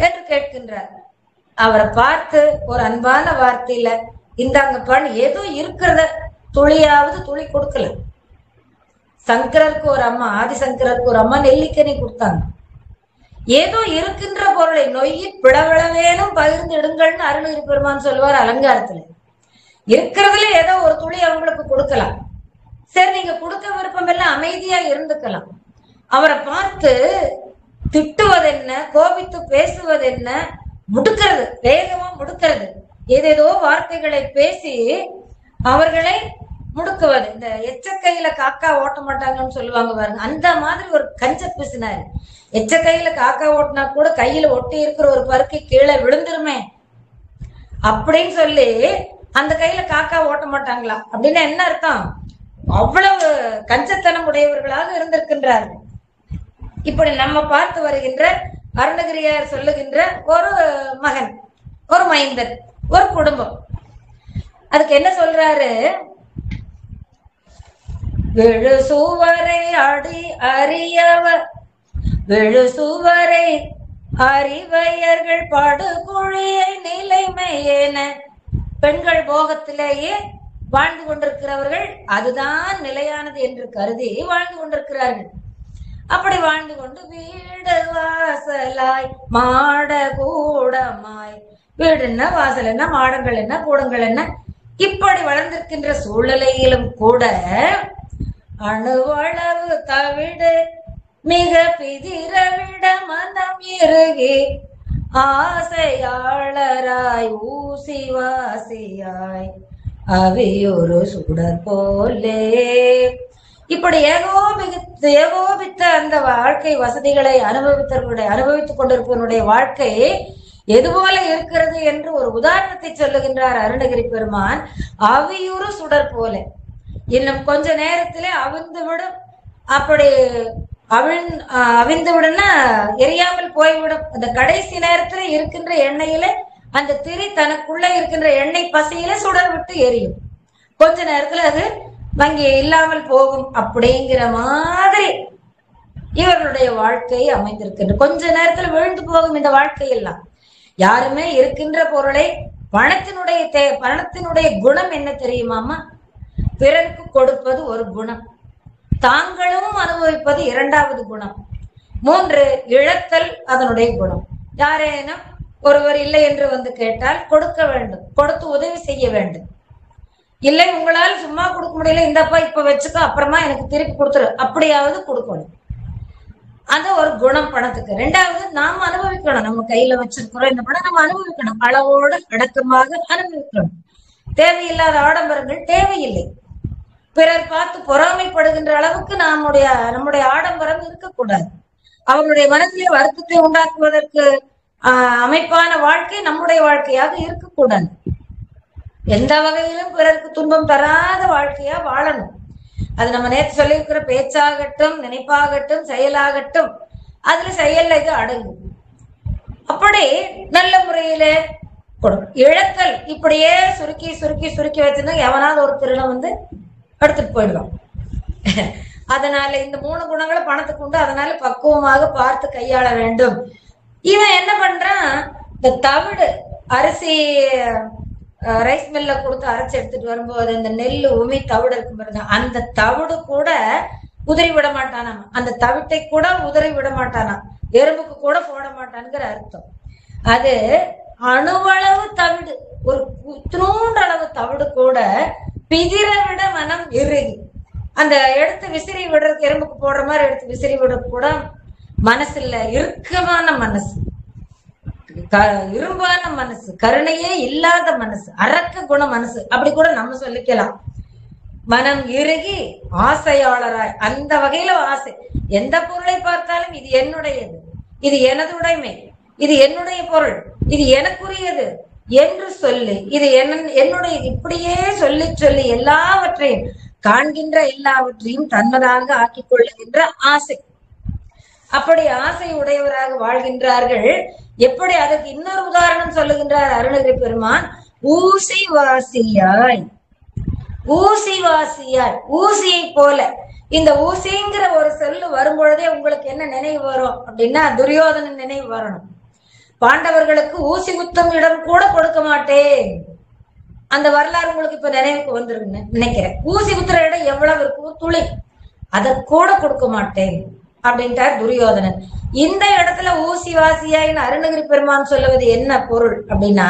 என்று கேட்கின்றார். அவரை பார்த்து ஒரு அன்பான வார்த்தையில, இந்தாங்கப்பான்னு ஏதோ இருக்கிறத துளியாவது துளி கொடுக்கல. சங்கரருக்கு ஒரு அம்மா, ஆதிசங்கரருக்கு ஒரு அம்மா நெல்லிக்கனி கொடுத்தாங்க. ஏதோ இருக்கின்ற பொருளை நொய்யி பிளவிளவேனும் பகிர்ந்து இடுங்கள்னு அருணகிரி பெருமான் சொல்லுவார் அலங்காரத்துல. இருக்கிறதுல ஏதோ ஒரு துளி அவங்களுக்கு கொடுக்கலாம். சரி, நீங்க கொடுக்க விருப்பம் எல்லாம் அமைதியா இருந்துக்கலாம். அவரை பார்த்து திட்டுவது என்ன, கோபித்து பேசுவது என்ன, முடுக்கிறது, வேகமா முடுக்கிறது, ஏதேதோ வார்த்தைகளை பேசி அவர்களை முடுக்குவது. இந்த எச்சக்கையில காக்கா ஓட்ட மாட்டாங்கன்னு சொல்லுவாங்க பாருங்க, அந்த மாதிரி ஒரு கஞ்ச பிசினாரு. எச்சக்கையில காக்கா ஓட்டினா கூட கையில ஒட்டி இருக்கிற ஒரு பருக்கை கீழே விழுந்துருமே அப்படின்னு சொல்லி அந்த கையில காக்கா ஓட்ட மாட்டாங்களா அப்படின்னா என்ன அர்த்தம்? அவ்வளவு கஞ்சத்தனம் உடையவர்களாக இருந்திருக்கின்றார்கள். இப்படி நம்ம பார்த்து வருகின்ற அருணகிரியார் சொல்லுகின்ற ஒரு மகன், ஒரு மைந்தன், ஒரு குடும்பம். அதுக்கு என்ன சொல்றாரு? விழு சுவரை அடி அறியவர், விழு சுவரை அறிவையர்கள் படுகுழியை நிலைமையேன. பெண்கள் போகத்திலேயே வாழ்ந்து கொண்டிருக்கிறவர்கள் அதுதான் நிலையானது என்று கருதி வாழ்ந்து கொண்டிருக்கிறார்கள். அப்படி வாழ்ந்து கொண்டு வீடு வாசலாய் மாட கூடமாய், வீடு என்ன, வாசல் என்ன, மாடங்கள் என்ன, கூடங்கள் என்ன, இப்படி வளர்ந்திருக்கின்ற சூழ்நிலையிலும் கூட அணுவளவு தவிடு மிக பிதிரவிட மனம் இறுகி ஆசையாளராய் ஊசி வாசியாய் அவையொரு சுடர் போலே. இப்படி ஏகோபித்த அந்த வாழ்க்கை வசதிகளை அனுபவித்துக் கொண்டிருப்பவனுடைய வாழ்க்கை எது போல இருக்கிறது என்று ஒரு உதாரணத்தை சொல்லுகின்றார் அருணகிரி பெருமான். அவியுறு சுடர் போல, இன்னும் கொஞ்ச நேரத்திலே அவிழ்ந்து விடும். அப்படி அவிழ்ந்து விடும்னா எரியாமல் போய்விடும். அந்த கடைசி நேரத்துல இருக்கின்ற எண்ணெயில அந்த திரி தனக்குள்ள இருக்கின்ற எண்ணெய் பசியில சுடர் விட்டு எரியும். கொஞ்ச நேரத்துல அது வங்கி இல்லாமல் போகும். அப்படிங்கிற மாதிரி இவர்களுடைய வாழ்க்கை அமைந்திருக்கின்ற. கொஞ்ச நேரத்துல விழுந்து போகும் இந்த வாழ்க்கையெல்லாம். யாருமே இருக்கின்ற பொருளை பணத்தினுடைய குணம் என்ன தெரியுமாமா? பிறருக்கு கொடுப்பது ஒரு குணம், தாங்களும் அனுபவிப்பது இரண்டாவது குணம், 3 இழத்தல் அதனுடைய குணம். யாரேனும் ஒருவர் இல்லை என்று வந்து கேட்டால் கொடுக்க வேண்டும், கொடுத்து உதவி செய்ய வேண்டும். இல்லை உங்களால் சும்மா கொடுக்க முடியல, இந்தப்பா இப்ப வச்சுக்கோ, அப்புறமா எனக்கு திருப்பி கொடுத்துரு, அப்படியாவது கொடுக்கணும். அது ஒரு குணம் பணத்துக்கு. 2வது நாம் அனுபவிக்கணும். நம்ம கையில வச்சிருக்கிறோம் இந்த பணம், நம்ம அனுபவிக்கணும், அளவோடு அடக்கமாக அனுபவிக்கணும். தேவையில்லாத ஆடம்பரங்கள் தேவையில்லை. பிறர் பார்த்து பொறாமைப்படுகின்ற அளவுக்கு நம்முடைய ஆடம்பரம் இருக்கக்கூடாது. அவருடைய மனதிலே வருத்தத்தை உண்டாக்குவதற்கு அமைப்பான வாழ்க்கை நம்முடைய வாழ்க்கையாக இருக்கக்கூடாது. எந்த வகையிலும் பிறருக்கு துன்பம் தராத வாழ்க்கையா வாழணும். அது நம்ம நேற்று சொல்லியிருக்கிற பேச்சாகட்டும், நினைப்பாகட்டும், செயலாகட்டும், அதுல செயல்ல இது அடங்கும். அப்படி நல்ல முறையில கொடுக்கும். இழத்தல் இப்படியே சுருக்கி சுருக்கி சுருக்கி வச்சிருந்தா எவனாவது ஒரு திருடம் வந்து எடுத்துட்டு போயிடுவான். அதனால இந்த 3 குணங்களை பணத்துக்கு உண்டு. அதனால பக்குவமாக பார்த்து கையாள வேண்டும் இவன் என்ன பண்றான், இந்த தவிடு அரிசி ரைஸ் மில்ல கொடுத்து அரைச்சு எடுத்துட்டு வரும்போது இந்த நெல்லு உமி தவிடு இருக்கும் பாருங்க, அந்த தவிடு கூட உதறி விட மாட்டானாம். அந்த தவிட்டை கூட உதறி விட மாட்டானாம், எறும்புக்கு கூட போட மாட்டான்ங்கிற அர்த்தம். அது அணுவளவு தவிடு, ஒரு குற்றூண்டு அளவு தவிடு கூட பிதிர விட மனம் இறுகி, அந்த எடுத்து விசிறி விடுறதுக்கு எறும்புக்கு போடுற மாதிரி எடுத்து விசிறி விட கூட மனசு இல்ல, இறுக்கமான மனசு, இரும்பான மனசு, கருணையே இல்லாத மனசு, அரக்க குண மனசு, அப்படி கூட நம்ம சொல்லிக்கலாம். மனம் இறுகி ஆசையாளராய், அந்த வகையில ஆசை, எந்த பொருளை பார்த்தாலும் இது என்னுடையது, இது எனது உடைமை, இது என்னுடைய பொருள், இது எனக்குரியது என்று சொல்லி, இது என்னுடைய, இப்படியே சொல்லி சொல்லி எல்லாவற்றையும் காண்கின்ற எல்லாவற்றையும் தன்னதாக ஆக்கிக் கொள்ளுகின்ற ஆசை. அப்படி ஆசை உடையவராக வாழ்கின்றார்கள். எப்படி, அதற்கு இன்னொரு உதாரணம் சொல்லுகின்றார் அருணகிரி பெருமான். ஊசி வாசியாய், ஊசி வாசியாய், ஊசியை போல. இந்த ஊசிங்கிற ஒரு சொல்லு வரும்பொழுதே உங்களுக்கு என்ன நினைவு வரும் அப்படின்னா, துரியோதனன் நினைவு வரணும். பாண்டவர்களுக்கு ஊசி குத்தும் இடம் கூட கொடுக்க மாட்டேன், அந்த வரலாறு உங்களுக்கு இப்ப நினைவுக்கு வந்துருக்குன்னு நினைக்கிறேன். ஊசி குத்துற இடம் எவ்வளவு இருக்கும், துளி, அதை கூட கொடுக்க மாட்டேன் அப்படின்ட்டார் துரியோதனன். இந்த இடத்துல ஊசி வாசியாயின்னு அருணகிரி பெருமான் சொல்லுவது என்ன பொருள் அப்படின்னா,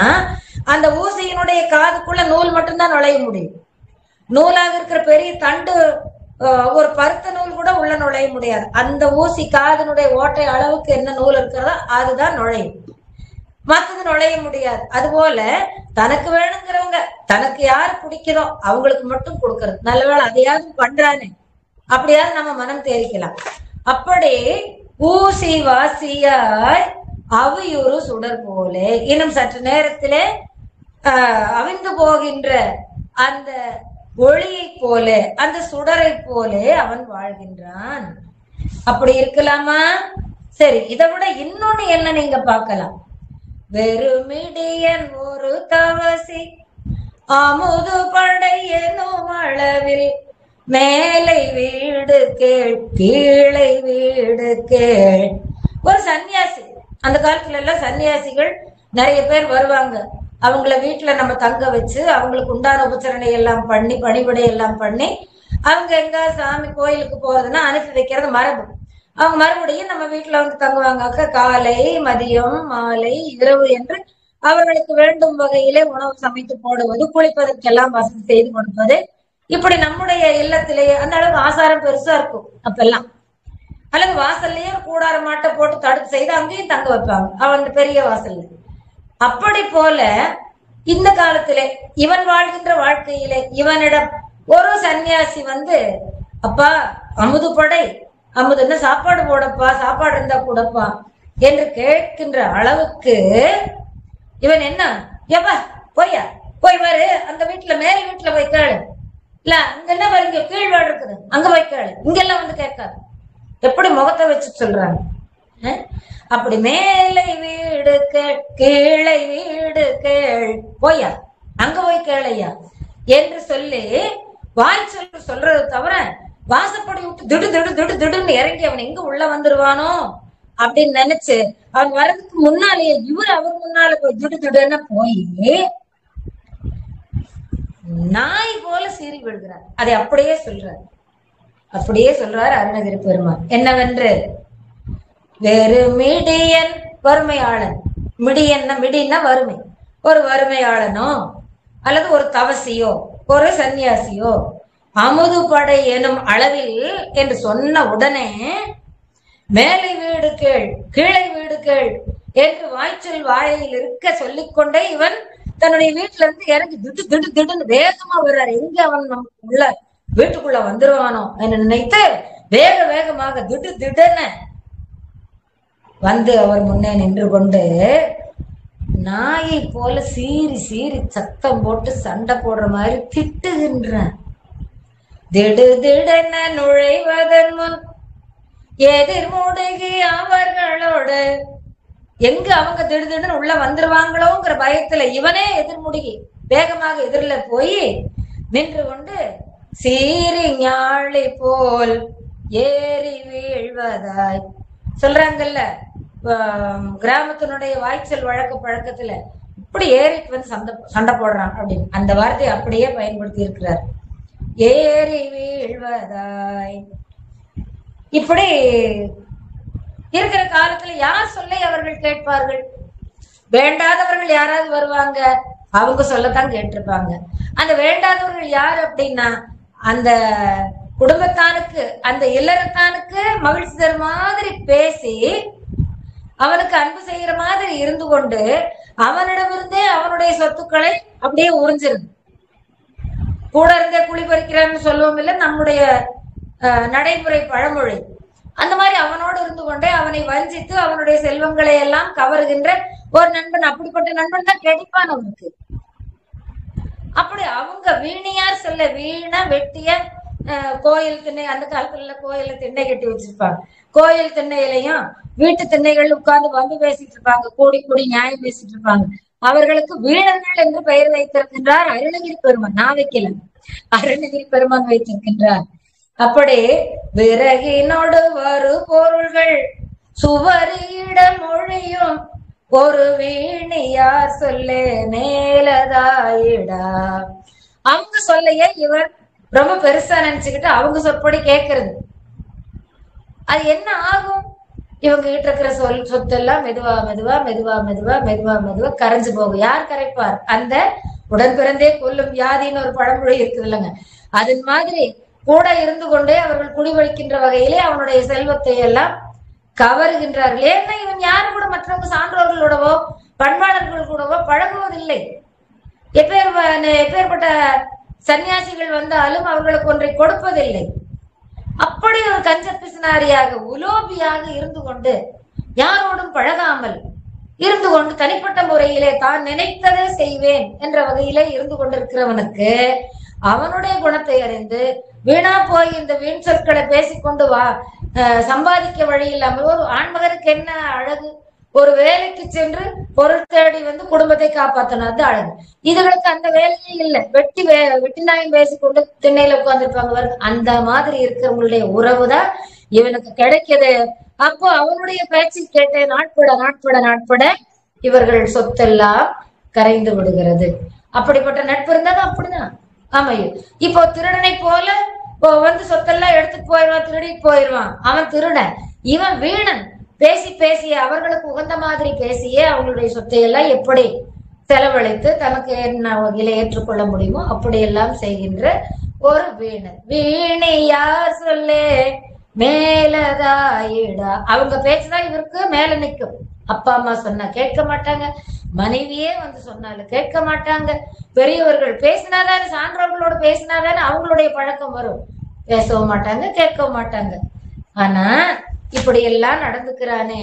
அந்த ஊசியினுடைய காதுக்குள்ள நூல் மட்டும்தான் நுழைய முடியும். நூலாக இருக்கிற பெரிய தண்டு, ஒரு பருத்த நூல் கூட உள்ள நுழைய முடியாது. அந்த ஊசி காதனுடைய ஓட்டை அளவுக்கு என்ன நூல் இருக்கிறதோ அதுதான் நுழையும், மற்றது நுழைய முடியாது. அதுபோல தனக்கு வேணுங்கிறவங்க, தனக்கு யாரு பிடிக்குதோ அவங்களுக்கு மட்டும் கொடுக்கறது. நல்லவேளை அதையாவது பண்றானே, அப்படியாவது நம்ம மனம் தேரிக்கலாம். அப்படி ஊசி வாசியாய் அவையுறு சுடர் போலே, இன்னும் சற்று நேரத்திலே அவிந்து போகின்ற அந்த ஒளியை போல, அந்த சுடரை போலே அவன் வாழ்கின்றான். அப்படி இருக்கலாமா? சரி, இதை விட இன்னொன்னு என்ன நீங்க பார்க்கலாம். வெறுமிடியன் ஒரு தவசி அமுது படை எனும் அளவில் மேலை வீடு கேள் கீழை வீடு கேள். ஒரு சன்னியாசி, அந்த காலத்துல எல்லாம் சன்னியாசிகள் நிறைய பேர் வருவாங்க. அவங்கள வீட்டுல நம்ம தங்க வச்சு அவங்களுக்கு உண்டான உபச்சரணை எல்லாம் பண்ணி, பணிபடை எல்லாம் பண்ணி, அவங்க எங்க சாமி கோயிலுக்கு போறதுன்னா அனுப்பி வைக்கிறது மரபு. அவங்க மறுபடியும் நம்ம வீட்டுல வந்து தங்குவாங்க. காலை, மதியம், மாலை, இரவு என்று அவர்களுக்கு வேண்டும் வகையிலே உணவு சமைத்து போடுவது, குளிப்பதற்கெல்லாம் வசதி செய்து கொடுப்பது, இப்படி நம்முடைய இல்லத்திலேயே அந்த அளவுக்கு ஆசாரம் பெருசா இருக்கும் அப்பெல்லாம். அல்லது வாசல்லையே கூடார மாட்டை போட்டு தடுப்பு செய்து அங்கேயும் தங்க வைப்பாங்க, அவன் பெரிய வாசல்ல. அப்படி போல இந்த காலத்திலே இவன் வாழ்கின்ற வாழ்க்கையிலே இவனிடம் ஒரு சன்னியாசி வந்து, அப்பா அமுது படை, அமுது என்ன சாப்பாடு போடப்பா, சாப்பாடு இருந்தா கூடப்பா என்று கேட்கின்ற அளவுக்கு இவன் என்ன, எப்பா போயா போய் வரு, அந்த வீட்டுல மேல் வீட்டுல போய் கேளு, இல்ல அங்க என்ன பாருங்க கீழ் வீடு இருக்குது அங்க போய் கேளு, இங்கெல்லாம் வந்து கேட்காது. எப்படி முகத்தை வச்சு சொல்றாங்க. அப்படி மேலை வீடு கேள் கீழை வீடு கேள், போயா அங்க போய் கேளையா என்று சொல்லி வாய் சொல்லு சொல்றது தவிர, வாசப்படி விட்டு திடு திடு திடு திடுன்னு இறங்கி அவன் எங்க உள்ள வந்துருவானோ அப்படின்னு நினைச்சு அவன் வர்றதுக்கு முன்னாலேயே இவர் அவர் முன்னால போய் திடு திடுன்னு போய் நாய் போல சீறி விடுகிறார். அதை அப்படியே சொல்றார், அப்படியே சொல்றார் அருணகிரி பெருமான். என்னவென்று, வேறு மிடியன் வறுமையாளன், மிடின்னா வறுமை, ஒரு வறுமையாளனோ அல்லது ஒரு தவசியோ ஒரு சன்னியாசியோ அமுது படை எனும் அளவில் என்று சொன்ன உடனே மேலை வீடு கேள் கீழை வீடு கேள் என்று வாய்ச்சல் வாயில் இருக்க சொல்லிக்கொண்டே இவன் தன்னுடைய வீட்டுல இருந்து இறங்கி திடு திடு திடுன்னு வேகமா வர்றாரு. எங்க அவன் நமக்கு உள்ள வீட்டுக்குள்ள வந்துருவானோ என்று நினைத்து வேக வேகமாக திடு திடுன்னு வந்து அவர் முன்னே நின்று கொண்டு நாயை போல சீறி சீறி சத்தம் போட்டு சண்டை போடுற மாதிரி திட்டுகின்றான். திடு திடென நுழைவதன் முன் எதிர்முடுகி அவர்களோடு, எங்க அவங்க திடுதிடுன்னு உள்ள வந்துருவாங்களோங்கிற பயத்துல இவனே எதிர்முடுகி வேகமாக எதிரில் போய் நின்று கொண்டு சீறி ஞாழி போல் ஏறி வீழ்வதாய் சொல்றாங்கல்ல, கிராமத்தினுடைய வாய்ச்சல் வழக்க பழக்கத்துல இப்படி ஏறிட்டு வந்து சண்டை போடுறான் அப்படின்னு அந்த வார்த்தையை அப்படியே பயன்படுத்தி இருக்கிறார். ஏறி வீழ்வதாய். இப்படி இருக்கிற காலத்துல யார் சொல்லை அவர்கள் கேட்பார்கள்? வேண்டாதவர்கள் யாராவது வருவாங்க, அவங்க சொல்லத்தான் கேட்டிருப்பாங்க. அந்த வேண்டாதவர்கள் யார் அப்படின்னா அந்த குடும்பத்தானுக்கு, அந்த இல்லறத்தானுக்கு மகிழ்ச்சி தரும் மாதிரி பேசி அவனுக்கு அன்பு செய்யற மாதிரி இருந்து கொண்டு அவனிடமிருந்தே அவனுடைய சொத்துக்களை அப்படியே உறிஞ்சிருது. கூட இருந்தே குழி பறிக்கிறான்னு சொல்லுவோம் இல்லை நம்முடைய நடைமுறை பழமொழி. அந்த மாதிரி அவனோடு இருந்து கொண்டே அவனை வஞ்சித்து அவனுடைய செல்வங்களை எல்லாம் கவருகின்ற ஒரு நண்பன். அப்படிப்பட்ட நண்பன் தான் கிடைப்பான் அவனுக்கு. அப்படி அவங்க வீணியார் சொல்ல வீண வெட்டிய கோயில் திண்ணை, அந்த காலத்துல கோயில திண்ணை கட்டி வச்சிருப்பாங்க. கோயில் திண்ணையிலையும் வீட்டு திண்ணைகள் உட்கார்ந்து வந்து பேசிட்டு இருப்பாங்க, கூடி கூடி நியாயம் பேசிட்டு இருப்பாங்க. அவர்களுக்கு வீணர்கள் என்று பெயர் வைத்திருக்கின்றார் அருணகிரி பெருமான். நான் வைக்கல, அருணகிரி பெருமான் வைத்திருக்கின்றார். அப்படி விறகினோடு வரு பொருள்கள் சுவரிட மொழியும் ஒரு வீணியார் சொல்லே மேலதாயிடா. அவங்க சொல்லையே இவர் ரொம்ப பெருசா நினைச்சுக்கிட்டு அவங்க சொற்படி கேட்கறது. அது என்ன ஆகும்? இவங்க கிட்ட இருக்கிற சொத்தெல்லாம் மெதுவா மெதுவா மெதுவா மெதுவா மெதுவா மெதுவா கரைஞ்சு போகும். யார் கரைப்பார்? அந்த உடன் பிறந்தே கொல்லும் வியாதின்னு ஒரு பழமொழி இருக்குது இல்லைங்க, அதன் மாதிரி கூட இருந்து கொண்டே அவர்கள் குடிவழிக்கின்ற வகையிலே அவனுடைய செல்வத்தை எல்லாம் கவருகின்றார்கள். ஏன்னா இவன் யாரும் கூட மற்றவங்க சான்றோர்களோடவோ பண்பாளர்கள் கூடவோ பழகுவதில்லை. எப்பேற்பட்ட சன்னியாசிகள் வந்தாலும் அவர்களுக்கு ஒன்றை கொடுப்பதில்லை. அப்படி ஒரு கஞ்ச பிசினாரியாக உலோபியாக இருந்து கொண்டு யாரோடும் பழகாமல் இருந்து கொண்டு தனிப்பட்ட முறையிலே தான் நினைத்ததை செய்வேன் என்ற வகையிலே இருந்து கொண்டிருக்கிறவனுக்கு அவனுடைய குணத்தை அறிந்து வீணா போய் இந்த வீண் சொற்களை பேசிக்கொண்டு சம்பாதிக்க வழி இல்லாமல் ஒரு ஆண்மகனுக்கு என்ன அழகு? ஒரு வேலைக்கு சென்று பொருள் தேடி வந்து குடும்பத்தை காப்பாற்றணும், அது அழகு. இதுகளுக்கு அந்த வேலையே இல்லை. வெட்டி நாயம் பேசிக்கொண்டு திண்ணையில உட்கார்ந்துருப்பாங்க. அந்த மாதிரி இருக்கிறவங்களுடைய உறவுதான் இவனுக்கு கிடைக்குது. அப்போ அவனுடைய பேச்சு கேட்டு நாட்பட நாட்பட நாட்பட இவர்கள் சொத்தெல்லாம் கரைந்து விடுகிறது. அப்படிப்பட்ட நட்பு இருந்தாலும் அப்படிதான் அமையும். இப்போ திருடனை போல வந்து சொத்தெல்லாம் எடுத்துட்டு போயிடுவான், திருடிட்டு போயிடுவான். அவன் திருடன், இவன் வீணன். பேசி பேசிய அவர்களுக்கு உகந்த மாதிரி பேசியே அவங்களுடைய சொத்தையெல்லாம் எப்படி செலவழித்து தனக்கு என்ன வகையில ஏற்றுக்கொள்ள முடியுமோ அப்படியெல்லாம் செய்கின்ற ஒரு வீணன். வீணையார் சொல்லே மேலதாயிடா. அவங்க பேச்சுதான் இவருக்கு மேல நிற்கும். அப்பா அம்மா சொன்னா கேட்க மாட்டாங்க, மனைவியே வந்து சொன்னாலும் கேட்க மாட்டாங்க. பெரியவர்கள் பேசினாதானே, சான்றோர்களோட பேசினாதானே அவங்களுடைய பழக்கம் வரும். பேசவும் மாட்டாங்க, கேட்கவும் மாட்டாங்க. ஆனா இப்படி எல்லாம் நடந்துக்கிறானே,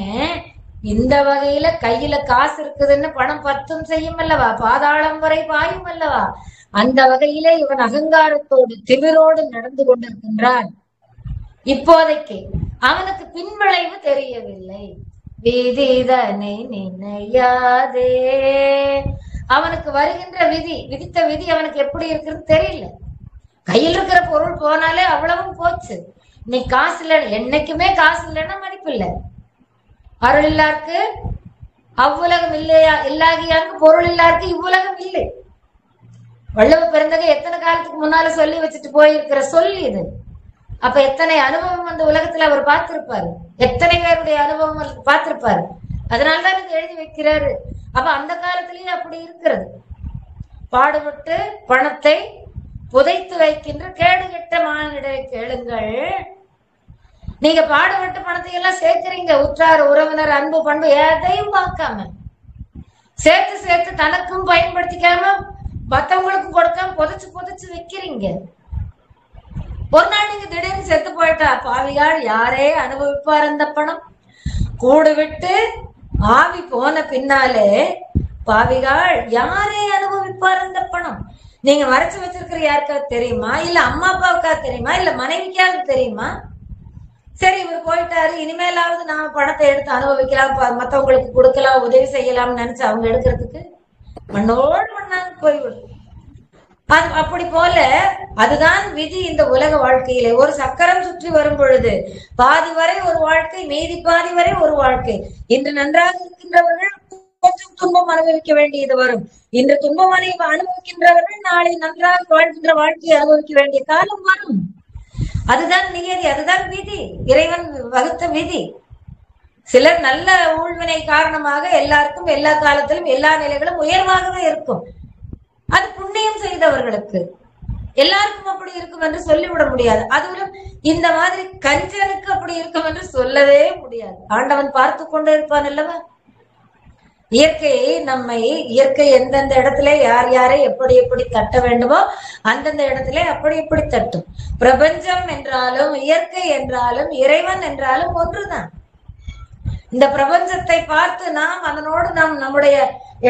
இந்த வகையில கையில காசு இருக்குதுன்னு பணம் பத்தும் செய்யும் அல்லவா, பாதாளம் வரை பாயும் அல்லவா. அந்த வகையில இவன் அகங்காரத்தோடு திமிரோடு நடந்து கொண்டிருக்கின்றான். இப்போதைக்கு அவனுக்கு பின்விளைவு தெரியவில்லை. விதிதனை நினையாதே. அவனுக்கு வருகின்ற விதி, விதித்த விதி அவனுக்கு எப்படி இருக்குன்னு தெரியல. கையில் இருக்கிற பொருள் போனாலே அவ்வளவும் போச்சு. இன்னைக்கு காசு இல்லை, என்னைக்குமே காசு இல்லைன்னா மதிப்பு இல்லை. அருள் இல்லாருக்கு அவ்வுலகம் இல்லையா, இல்லாகியாருக்கு பொருள் இல்லாருக்கு இவ்வுலகம் இல்லை. வள்ளுவ பிறந்தகை எத்தனை காலத்துக்கு முன்னால சொல்லி வச்சுட்டு போயிருக்கிற சொல்லி இது. அப்ப எத்தனை அனுபவம் அந்த உலகத்துல அவர் பார்த்திருப்பாரு, எத்தனை பேருடைய அனுபவம் பார்த்திருப்பாரு. அதனால்தான் இது எழுதி வைக்கிறாரு. அப்ப அந்த காலத்திலேயே அப்படி இருக்கிறது. பாடுபட்டு பணத்தை புதைத்து வைக்கின்ற கேடு கெட்ட மானிடரை கேளுங்கள். நீங்க பாடுபட்டு பணத்தை எல்லாம் சேர்க்கிறீங்க, உற்றார் உறவினர் அன்பு பண்பு எதையும் பார்க்காம சேர்த்து சேர்த்து தனக்கும் பயன்படுத்திக்காம மத்தவங்களுக்கும் கொடுக்காம புதைச்சு புதைச்சு வைக்கிறீங்க. ஒரு நாள் நீங்க திடீர்னு செத்து போயிட்டா பாவிகால் யாரே அனுபவிப்பார் அந்த பணம்? கூடு விட்டு ஆவி போன பின்னாலே பாவிகால் யாரே அனுபவிப்பார் அந்த பணம்? நீங்க மறைச்சு வச்சிருக்கிற யாருக்காவது தெரியுமா? இல்ல அம்மா அப்பாவுக்காவது தெரியுமா? இல்ல மனைவிக்காவது தெரியுமா? சரி இவர் போயிட்டாரு, இனிமேலாவது நாம பணத்தை எடுத்து அனுபவிக்கலாம், மத்தவங்களுக்கு கொடுக்கலாம், உதவி செய்யலாம்னு நினைச்சு அவங்க எடுக்கிறதுக்கு மண்ணோடு மண்ணாங்க போய்விடும். அப்படி போல அதுதான் விதி. இந்த உலக வாழ்க்கையிலே ஒரு சக்கரம் சுற்றி வரும் பொழுது பாதி வரை ஒரு வாழ்க்கை, மீதி பாதி வரை ஒரு வாழ்க்கை. இன்று நன்றாக இருக்கின்றவர்கள் கொஞ்சம் துன்பம் அனுபவிக்க வேண்டியது வரும். இன்று துன்பம் அனுபவிக்கின்றவர்கள் நாளை நன்றாக வாழ்கின்ற வாழ்க்கையை அனுபவிக்க வேண்டிய காலம் வரும். அதுதான் நியதி, அதுதான் விதி, இறைவன் வகுத்த விதி. சிலர் நல்ல ஊழ்வினை காரணமாக எல்லாருக்கும் எல்லா காலத்திலும் எல்லா நிலைகளும் உயர்வாகவே இருக்கும். அது புண்ணியம் செய்தவர்களுக்கு. எல்லாருக்கும் அப்படி இருக்கும் என்று சொல்லிவிட முடியாது. அதுவும் இந்த மாதிரி கஞ்சனுக்கு அப்படி இருக்கும் என்று சொல்லவே முடியாது. ஆண்டவன் பார்த்து கொண்டே இருப்பான் அல்லவா? இயற்கை எந்தெந்த இடத்துல யார் யாரை எப்படி எப்படி தட்ட வேண்டுமோ அந்தந்த இடத்துல அப்படி எப்படி தட்டும். பிரபஞ்சம் என்றாலும் இயற்கை என்றாலும் இறைவன் என்றாலும் ஒன்றுதான். இந்த பிரபஞ்சத்தை பார்த்து நாம் அதனோடு நம்முடைய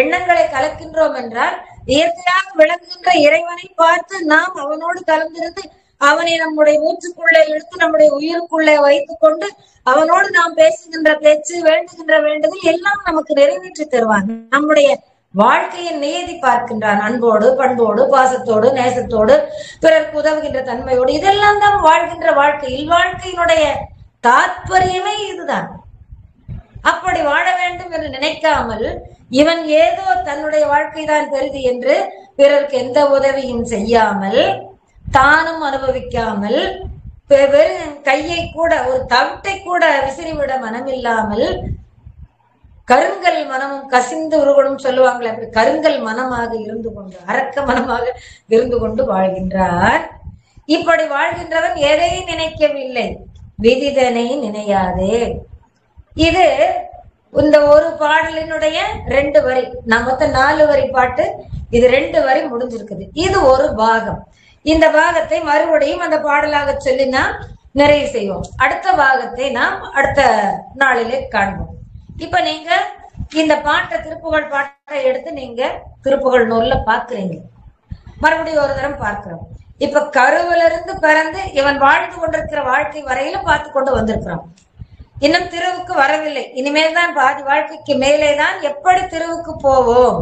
எண்ணங்களை கலக்கின்றோம் என்றால், இயற்கையாக விளங்குகின்ற இறைவனை பார்த்து நாம் அவனோடு கலந்திருந்து அவனை நம்முடைய மூச்சுக்குள்ளே எடுத்து நம்முடைய உயிருக்குள்ளே வைத்துக் கொண்டு அவனோடு நாம் பேசுகின்ற பேச்சு, வேண்டுகின்ற வேண்டுதல் எல்லாம் நமக்கு நிறைவேற்றி தருவான். நம்முடைய வாழ்க்கையின் நியதி பார்க்கின்றான். அன்போடு, பண்போடு, பாசத்தோடு, நேசத்தோடு, பிறருக்கு உதவுகின்ற தன்மையோடு. இதெல்லாம் தான் வாழ்கின்ற வாழ்க்கை. இல்வாழ்க்கையினுடைய தாற்பயமே இதுதான். அப்படி வாழ வேண்டும் என்று நினைக்காமல் இவன் ஏதோ தன்னுடைய வாழ்க்கை தான் பெரிது என்று பிறருக்கு எந்த உதவியும் செய்யாமல், தானும் அனுபவிக்காமல், வெறும் கையை கூட ஒரு தவிட்டை கூட விசிறிவிட மனமில்லாமல், கருங்கல் மனமும் கசிந்து உருவனும் சொல்லுவாங்களே, அப்படி கருங்கல் மனமாக இருந்து கொண்டு, அரக்க மனமாக இருந்து கொண்டு வாழ்கின்றார். இப்படி வாழ்கின்றவன் எதையும் நினைக்கவில்லை, விதிதனை நினையாதே. இது இந்த ஒரு பாடலினுடைய 2 வரி. நான் மொத்தம் 4 வரி பாட்டு, இது 2 வரி முடிஞ்சிருக்குது. இது ஒரு பாகம். இந்த பாகத்தை மறுபடியும் அந்த பாடலாக சொல்லி நாம் நிறைவு செய்வோம். அடுத்த பாகத்தை நாம் அடுத்த நாளிலே காண்போம். இப்ப நீங்க இந்த பாட்டை, திருப்புகழ் பாட்டை எடுத்து நீங்க திருப்புகழ் நூல்ல பாக்குறீங்க. மறுபடியும் ஒரு தரம் பார்க்கிறோம். இப்ப கருவிலிருந்து பிறந்து இவன் வாழ்ந்து கொண்டிருக்கிற வாழ்க்கை வரையில பார்த்து கொண்டு வந்திருக்கிறான். இன்னும் திருவுக்கு வரவில்லை. இனிமேல் தான் பாதி வாழ்க்கைக்கு மேலேதான் எப்படி திருவுக்கு போவோம்,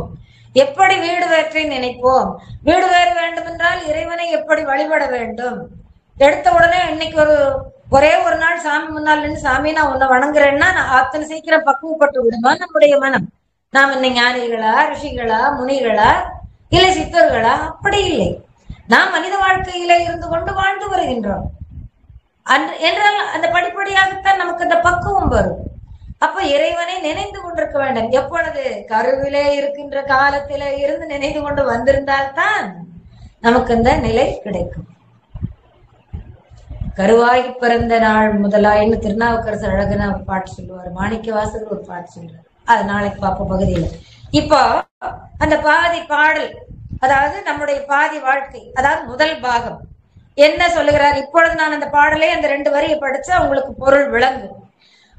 எப்படி வீடு வேற்றை நினைப்போம். வீடு வேற வேண்டும் என்றால் இறைவனை எப்படி வழிபட வேண்டும். எடுத்த உடனே இன்னைக்கு ஒரே ஒரு நாள் சாமி முன்னால் நின்று, சாமி நான் உன்னை வணங்குறேன்னா அத்தனை சீக்கிரம் பக்குவப்பட்டு விடுமா நம்முடைய மனம்? நாம் இன்னும் ஞானிகளா, ரிஷிகளா, முனிகளா, இல்லை சித்தர்களா? அப்படி இல்லை. நாம் மனித வாழ்க்கையில இருந்து கொண்டு வாழ்ந்து வருகின்றோம் என்றால் அந்த படிப்படியாகத்தான் நமக்கு அந்த பக்குவம் வரும். அப்ப இறைவனை நினைந்து கொண்டிருக்க வேண்டும். எப்பொழுது கருவிலே இருக்கின்ற காலத்தில இருந்து நினைந்து கொண்டு வந்திருந்தால்தான் நமக்கு அந்த நிலை கிடைக்கும். கருவாகி பிறந்த நாள் முதலாயின்னு திருநாவுக்கரசர் அழகன ஒரு பாட்டு சொல்லுவார், மாணிக்க வாசகர் ஒரு பாட்டு சொல்றாரு. அது நாளைக்கு பார்ப்போம் பகுதியில. இப்போ அந்த பாதி பாடல், அதாவது நம்முடைய பாதி வாழ்க்கை, அதாவது முதல் பாகம் என்ன சொல்லுகிறார்? இப்பொழுது நான் அந்த பாடலை அந்த 2 வரியை படிச்சா உங்களுக்கு பொருள் விளங்கும்.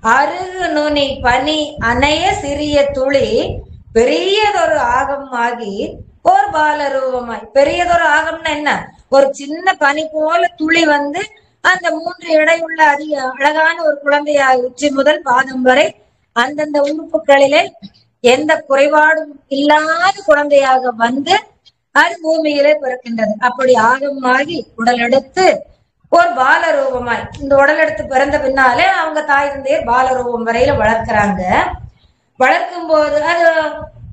அருகு நுனி பனி அணைய சிறிய துளி பெரியதொரு ஆகம் ஆகி ஓர் பாலரூபமாய். பெரியதொரு ஆகம்னா என்ன? ஒரு சின்ன பனி போல துளி வந்து அந்த 3 எடையுள்ள அதிக அழகான ஒரு குழந்தையாக உச்சி முதல் பாதம் வரை அந்தந்த உறுப்புகளிலே எந்த குறைபாடும் இல்லாத குழந்தையாக வந்து அது பூமியிலே பிறக்கின்றது. அப்படி ஆகமாகி உடல் எடுத்து ஒரு பாலரூபமாய், இந்த உடல் எடுத்து பிறந்த பின்னாலே அவங்க தாய் தந்தையர் பாலரூபம் வரையில வளர்க்கிறாங்க. வளர்க்கும் போது அது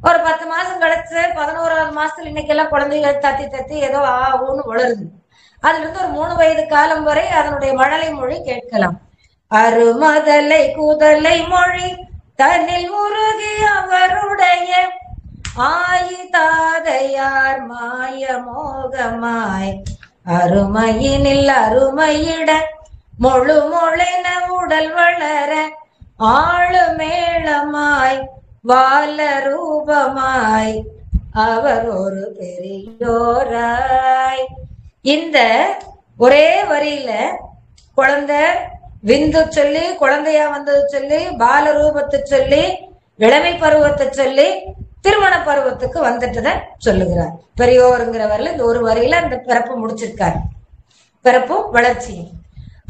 ஒரு 10 மாசம் கழிச்சு 11ஆவது மாசத்துல இன்னைக்கு எல்லாம் குழந்தைகள் தத்தி தத்தி ஏதோ ஆகும்னு வளருது. அதுல இருந்து ஒரு 3 வயது காலம் வரை அதனுடைய மழலை மொழி கேட்கலாம். அருமதலை கூதலை மொழி தன்னில் முருகி அவருடைய ஆயிதாதையார் மாய மோகமாய் அருமையினில் அருமையிட மொழு மொழென உடல் வளர ஆளு மேளமாய் வால ரூபமாய் அவர் ஒரு பெரியோராய். இந்த ஒரே வரியில குழந்தை விந்து சொல்லி, குழந்தையா வந்தது சொல்லி, பால ரூபத்தை சொல்லி, இளமை பருவத்தை சொல்லி, திருமண பருவத்துக்கு வந்துட்டத சொல்லுகிறார். பெரியோருங்கிற வரையில இந்த ஒரு வரியில அந்த பிறப்பு முடிச்சிருக்காரு, பிறப்பும் வளர்ச்சியும்.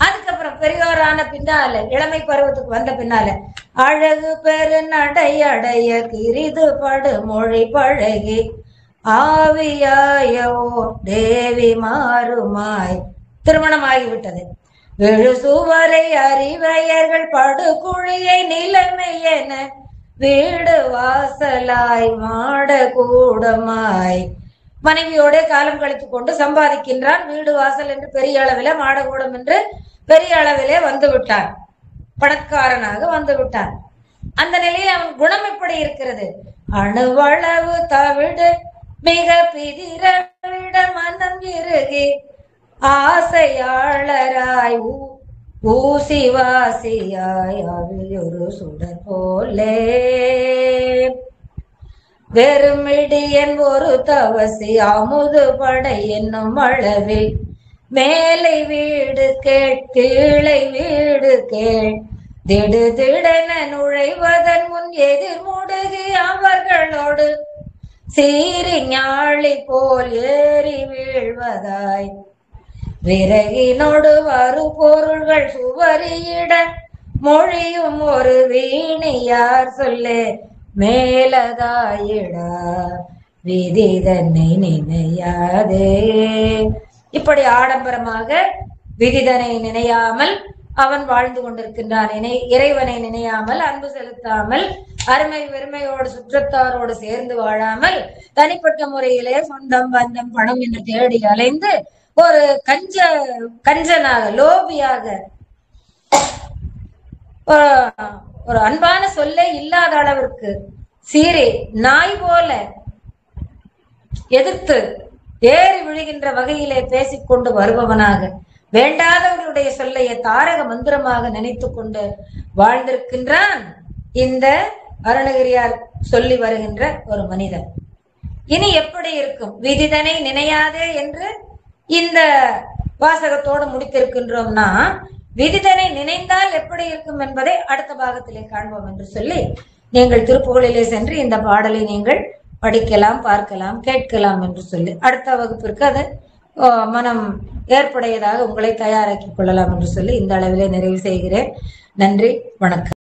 அதுக்கப்புறம் பெரியோரான பின்னால இளமை பருவத்துக்கு வந்த பின்னால அழகு பெரு நடை அடைய கிரிது படு மொழி பழகி ஆவியாயோ தேவி மாறுமாய். திருமணமாகிவிட்டது. விழு சுவரை அறிவையர்கள் படுகுழியை நிலைமை என வீடு வாசலாய் மாட கூடமாய். மனைவியோட காலம் கழித்து கொண்டு சம்பாதிக்கின்றான். வீடு வாசல் என்று பெரிய அளவிலே, மாடகூடம் என்று பெரிய அளவிலே வந்து விட்டான். பணக்காரனாக வந்து விட்டான். அந்த நிலையில் அவன் குணம் எப்படி இருக்கிறது? அணுவளவு தவிடு மிக பிதிரவிட மனம் இறுகி ஆசையாளராய் ஊசி வாசியாய் அவியொரு சுடர் போலே. வெறுமிடியன் ஒரு தவசி அமுது படை என்னும் அளவில் மேலை வீடு கேட் கீழை வீடு கேட் திடுதிடென நுழைவதன் முன் எதிர் முடுகி அவர்களோடு சீறி ஞாழி போல் ஏறி வீழ்வதாய். விறகினோடு வரு பொருள்கள் சுவரியிட மொழியும் ஒரு வீணியார் சொல்லே மேலதாயிடா விதி தன்னை நினையாதே. இப்படி ஆடம்பரமாக விதிதனை நினையாமல் அவன் வாழ்ந்து கொண்டிருக்கின்றான். இறைவனை நினையாமல், அன்பு செலுத்தாமல், அருமை வெறுமையோடு சுற்றத்தாரோடு சேர்ந்து வாழாமல், தனிப்பட்ட முறையிலே சொந்தம் பந்தம் பணம் என்று தேடி அலைந்து ஒரு கஞ்சனாக லோபியாக, ஒரு அன்பான சொல்லே இல்லாத அளவிற்கு சீறி நாய் போல எதிர்த்து ஏறி விழுகின்ற வகையிலே பேசிக்கொண்டு வருபவனாக, வேண்டாதவர்களுடைய சொல்லையை தாரக மந்திரமாக நினைத்து கொண்டு வாழ்ந்திருக்கின்றான் இந்த அருணகிரியார் சொல்லி வருகின்ற ஒரு மனிதன். இனி எப்படி இருக்கும்? விதிதனை நினையாதே என்று இந்த வாசகத்தோடு முடித்திருக்கின்றோம்னா, விதிதனை நினைந்தால் எப்படி இருக்கும் என்பதை அடுத்த பாகத்திலே காண்போம் என்று சொல்லி, நீங்கள் திருப்புகழிலே சென்று இந்த பாடலை நீங்கள் படிக்கலாம், பார்க்கலாம், கேட்கலாம் என்று சொல்லி அடுத்த வகுப்பிற்கு அது மனம் ஏற்புடையதாக உங்களை தயாராக்கிக் கொள்ளலாம் என்று சொல்லி இந்த அளவிலே நிறைவு செய்கிறேன். நன்றி, வணக்கம்.